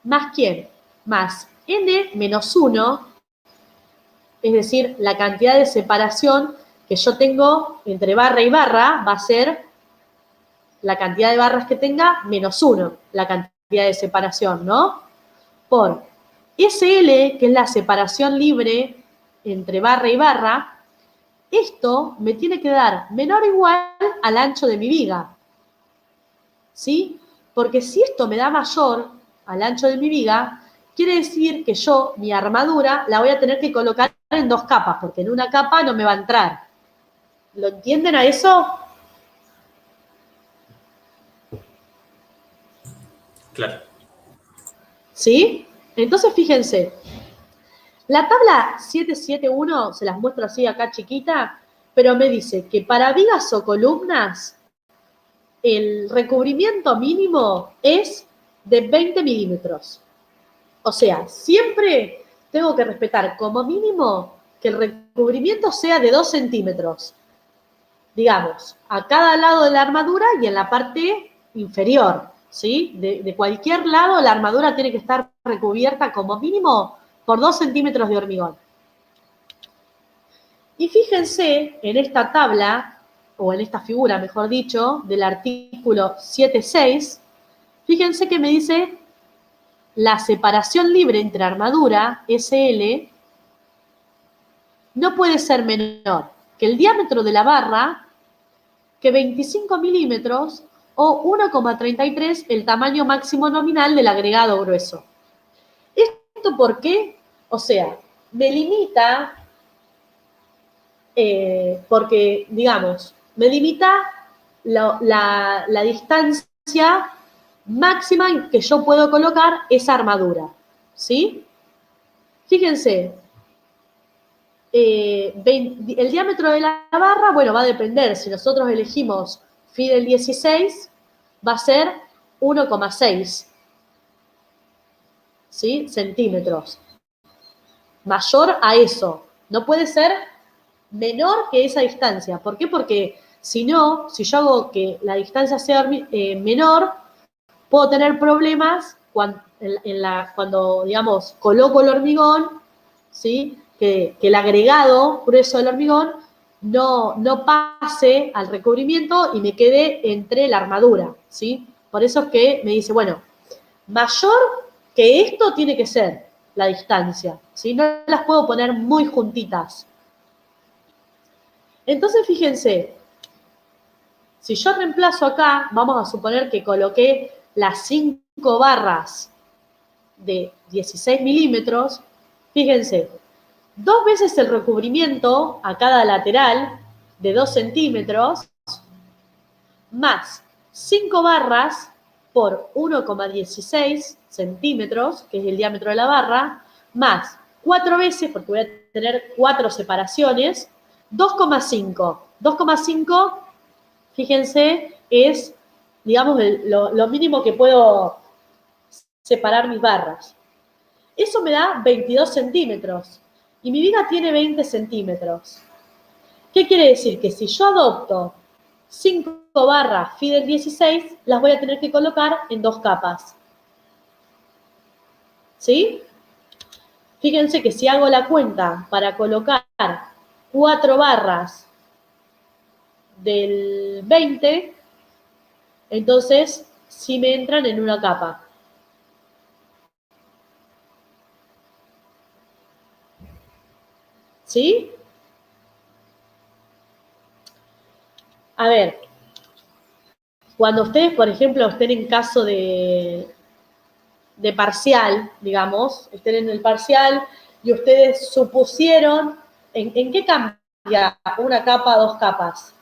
más ¿quién? Más N menos 1, es decir, la cantidad de separación que yo tengo entre barra y barra va a ser la cantidad de barras que tenga menos 1, la cantidad de separación, ¿no? Por SL, que es la separación libre entre barra y barra, esto me tiene que dar menor o igual al ancho de mi viga. ¿Sí? Porque si esto me da mayor al ancho de mi viga, quiere decir que yo, mi armadura, la voy a tener que colocar en 2 capas, porque en una capa no me va a entrar. ¿Lo entienden a eso? Claro. ¿Sí? Entonces, fíjense, la tabla 771, se las muestro así acá chiquita, pero me dice que para vigas o columnas, el recubrimiento mínimo es de 20 milímetros. O sea, siempre tengo que respetar como mínimo que el recubrimiento sea de 2 centímetros. Digamos, a cada lado de la armadura y en la parte inferior, ¿sí? De cualquier lado la armadura tiene que estar recubierta como mínimo por 2 centímetros de hormigón. Y fíjense en esta tabla, o en esta figura, mejor dicho, del artículo 7.6, fíjense que me dice la separación libre entre armadura, SL, no puede ser menor que el diámetro de la barra, que 25 milímetros o 1,33 el tamaño máximo nominal del agregado grueso. ¿Esto por qué? O sea, me limita, porque, digamos, me limita la distancia máxima en que yo puedo colocar esa armadura, ¿sí? Fíjense, el diámetro de la barra, bueno, va a depender. Si nosotros elegimos Fidel 16, va a ser 1,6, ¿sí? Centímetros. Mayor a eso. No puede ser menor que esa distancia. ¿Por qué? Porque si no, si yo hago que la distancia sea menor, puedo tener problemas cuando, digamos, coloco el hormigón, ¿sí? Que el agregado grueso del hormigón no pase al recubrimiento y me quede entre la armadura, ¿sí? Por eso es que me dice, bueno, mayor que esto tiene que ser la distancia, ¿sí? No las puedo poner muy juntitas. Entonces, fíjense, si yo reemplazo acá, vamos a suponer que coloqué las 5 barras de 16 milímetros, fíjense, 2 veces el recubrimiento a cada lateral de 2 centímetros, más 5 barras por 1,16 centímetros, que es el diámetro de la barra, más 4 veces, porque voy a tener 4 separaciones, 2,5. 2,5, fíjense, es, digamos, lo mínimo que puedo separar mis barras. Eso me da 22 centímetros. Y mi viga tiene 20 centímetros. ¿Qué quiere decir? Que si yo adopto 5 barras Fidel 16, las voy a tener que colocar en 2 capas. ¿Sí? Fíjense que si hago la cuenta para colocar 4 barras del 20, entonces sí me entran en una capa. ¿Sí? A ver, cuando ustedes, por ejemplo, estén en caso de parcial, digamos, estén en el parcial y ustedes supusieron, ¿en qué cambia una capa a 2 capas?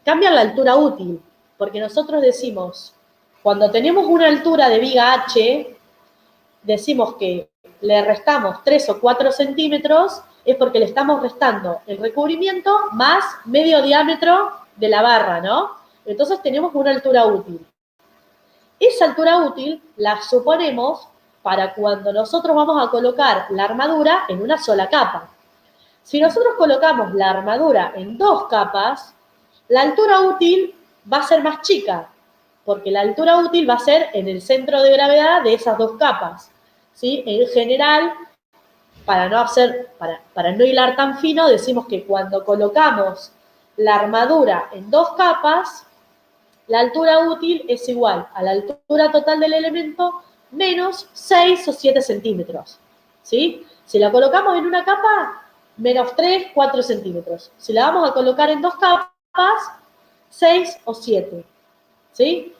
Cambia la altura útil, porque nosotros decimos, cuando tenemos una altura de viga H, decimos que le restamos 3 o 4 centímetros, es porque le estamos restando el recubrimiento más medio diámetro de la barra, ¿no? Entonces tenemos una altura útil. Esa altura útil la suponemos para cuando nosotros vamos a colocar la armadura en una sola capa. Si nosotros colocamos la armadura en 2 capas, la altura útil va a ser más chica, porque la altura útil va a ser en el centro de gravedad de esas 2 capas. ¿Sí? En general, para no hilar tan fino, decimos que cuando colocamos la armadura en 2 capas, la altura útil es igual a la altura total del elemento menos 6 o 7 centímetros. ¿Sí? Si la colocamos en una capa, menos 3, 4 centímetros. Si la vamos a colocar en 2 capas, 6 o 7. ¿Sí?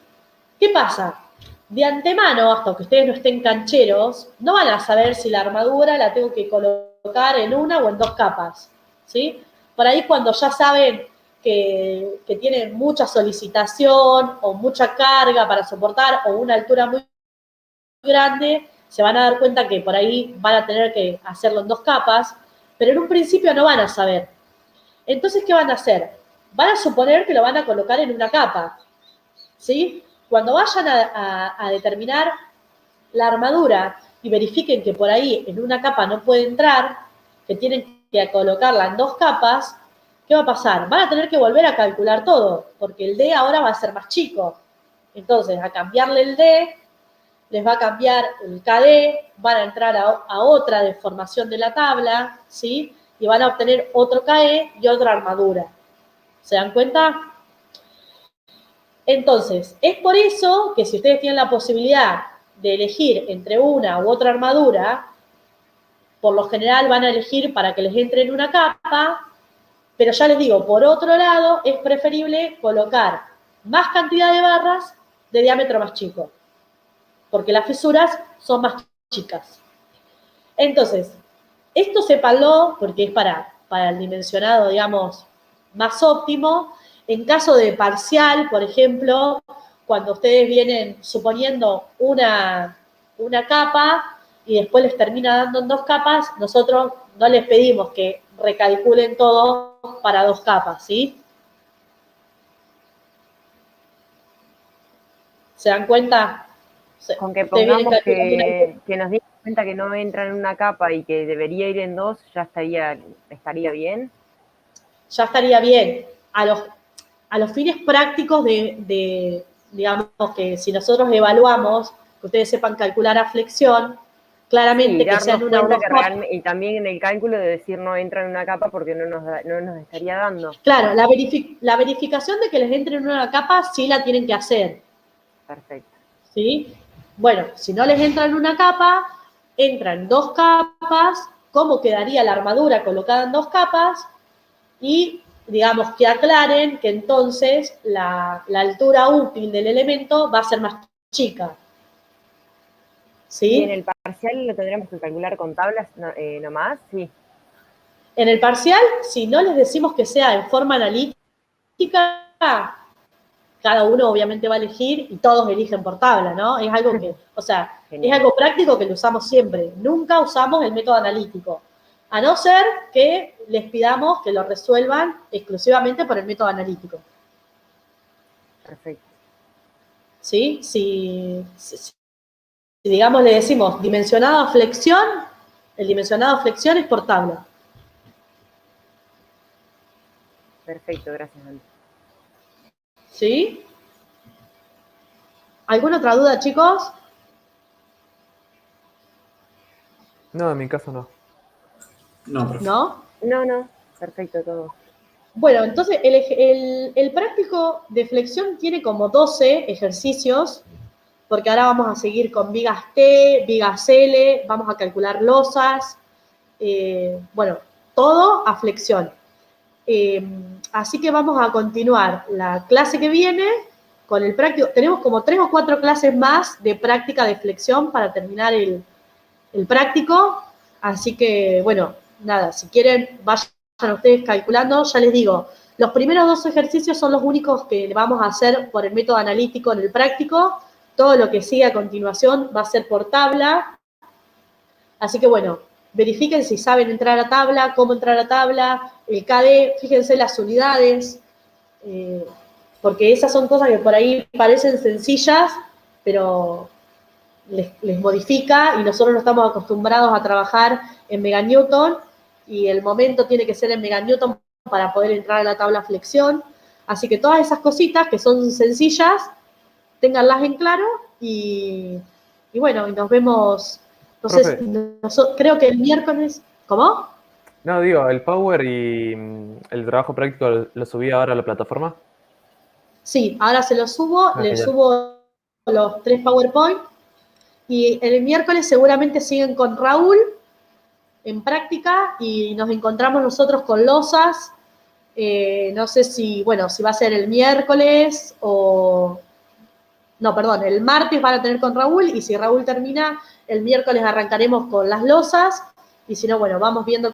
¿Qué pasa? De antemano, hasta que ustedes no estén cancheros, no van a saber si la armadura la tengo que colocar en una o en 2 capas. ¿Sí? Por ahí cuando ya saben que tienen mucha solicitación o mucha carga para soportar o una altura muy grande, se van a dar cuenta que por ahí van a tener que hacerlo en 2 capas, pero en un principio no van a saber. Entonces, ¿qué van a hacer? Van a suponer que lo van a colocar en una capa, ¿sí? Cuando vayan a determinar la armadura y verifiquen que por ahí en una capa no puede entrar, que tienen que colocarla en 2 capas, ¿qué va a pasar? Van a tener que volver a calcular todo, porque el D ahora va a ser más chico. Entonces, a cambiarle el D, les va a cambiar el KD, van a entrar a otra deformación de la tabla, ¿sí? Y van a obtener otro KE y otra armadura. ¿Se dan cuenta? Entonces, es por eso que si ustedes tienen la posibilidad de elegir entre una u otra armadura, por lo general van a elegir para que les entre en una capa, pero ya les digo, por otro lado, es preferible colocar más cantidad de barras de diámetro más chico, porque las fisuras son más chicas. Entonces, esto sépanlo porque es para el dimensionado, digamos, más óptimo. En caso de parcial, por ejemplo, cuando ustedes vienen suponiendo una capa y después les termina dando en 2 capas, nosotros no les pedimos que recalculen todo para 2 capas, ¿sí? ¿Se dan cuenta? Con que Ustedes vienen pongamos calculando una... que nos dimos cuenta que no entra en una capa y que debería ir en 2, ya estaría bien. Ya estaría bien. A los fines prácticos digamos, que si nosotros evaluamos, que ustedes sepan calcular a flexión, Sí, claramente que sean darnos una o cuenta dos que capas. realmente, y también en el cálculo de decir no entra en una capa porque no nos estaría dando. Claro, la verificación de que les entre en una capa sí la tienen que hacer, Perfecto. ¿sí? Bueno, si no les entra en una capa, entran 2 capas, ¿cómo quedaría la armadura colocada en 2 capas? Y digamos que aclaren que entonces la altura útil del elemento va a ser más chica. ¿Y en ¿Sí? el parcial lo tendremos que calcular con tablas nomás? Sí. En el parcial, si no les decimos que sea en forma analítica, cada uno obviamente va a elegir y todos eligen por tabla, ¿no? Es algo que, o sea, es Genial. algo práctico que lo usamos siempre. Nunca usamos el método analítico, a no ser que les pidamos que lo resuelvan exclusivamente por el método analítico. Perfecto. ¿Sí? Si digamos le decimos dimensionado a flexión, el dimensionado a flexión es por tabla. Perfecto, gracias, Andy. ¿Sí? ¿Alguna otra duda, chicos? No, en mi caso no. No, profe. ¿No? No, perfecto todo. Bueno, entonces el práctico de flexión tiene como 12 ejercicios, porque ahora vamos a seguir con vigas T, vigas L, vamos a calcular losas, bueno, todo a flexión. Así que vamos a continuar la clase que viene con el práctico. Tenemos como 3 o 4 clases más de práctica de flexión para terminar el práctico. Así que, bueno, nada, si quieren, vayan ustedes calculando. Ya les digo, los primeros 2 ejercicios son los únicos que vamos a hacer por el método analítico en el práctico. Todo lo que sigue a continuación va a ser por tabla. Así que, bueno, verifiquen si saben entrar a tabla, cómo entrar a tabla, el KD, fíjense las unidades, porque esas son cosas que por ahí parecen sencillas, pero les modifica y nosotros no estamos acostumbrados a trabajar en meganewton y el momento tiene que ser en meganewton para poder entrar a la tabla flexión. Así que todas esas cositas que son sencillas, ténganlas en claro y bueno, y nos vemos, no sé, creo que el miércoles, ¿cómo? No, digo, el Power y el trabajo práctico lo subí ahora a la plataforma. Sí, ahora se los subo, les Genial. subo los 3 PowerPoint y el miércoles seguramente siguen con Raúl en práctica y nos encontramos nosotros con losas. No sé si, bueno, si va a ser el miércoles o... No, perdón, el martes van a tener con Raúl y si Raúl termina, el miércoles arrancaremos con las losas y si no, bueno, vamos viendo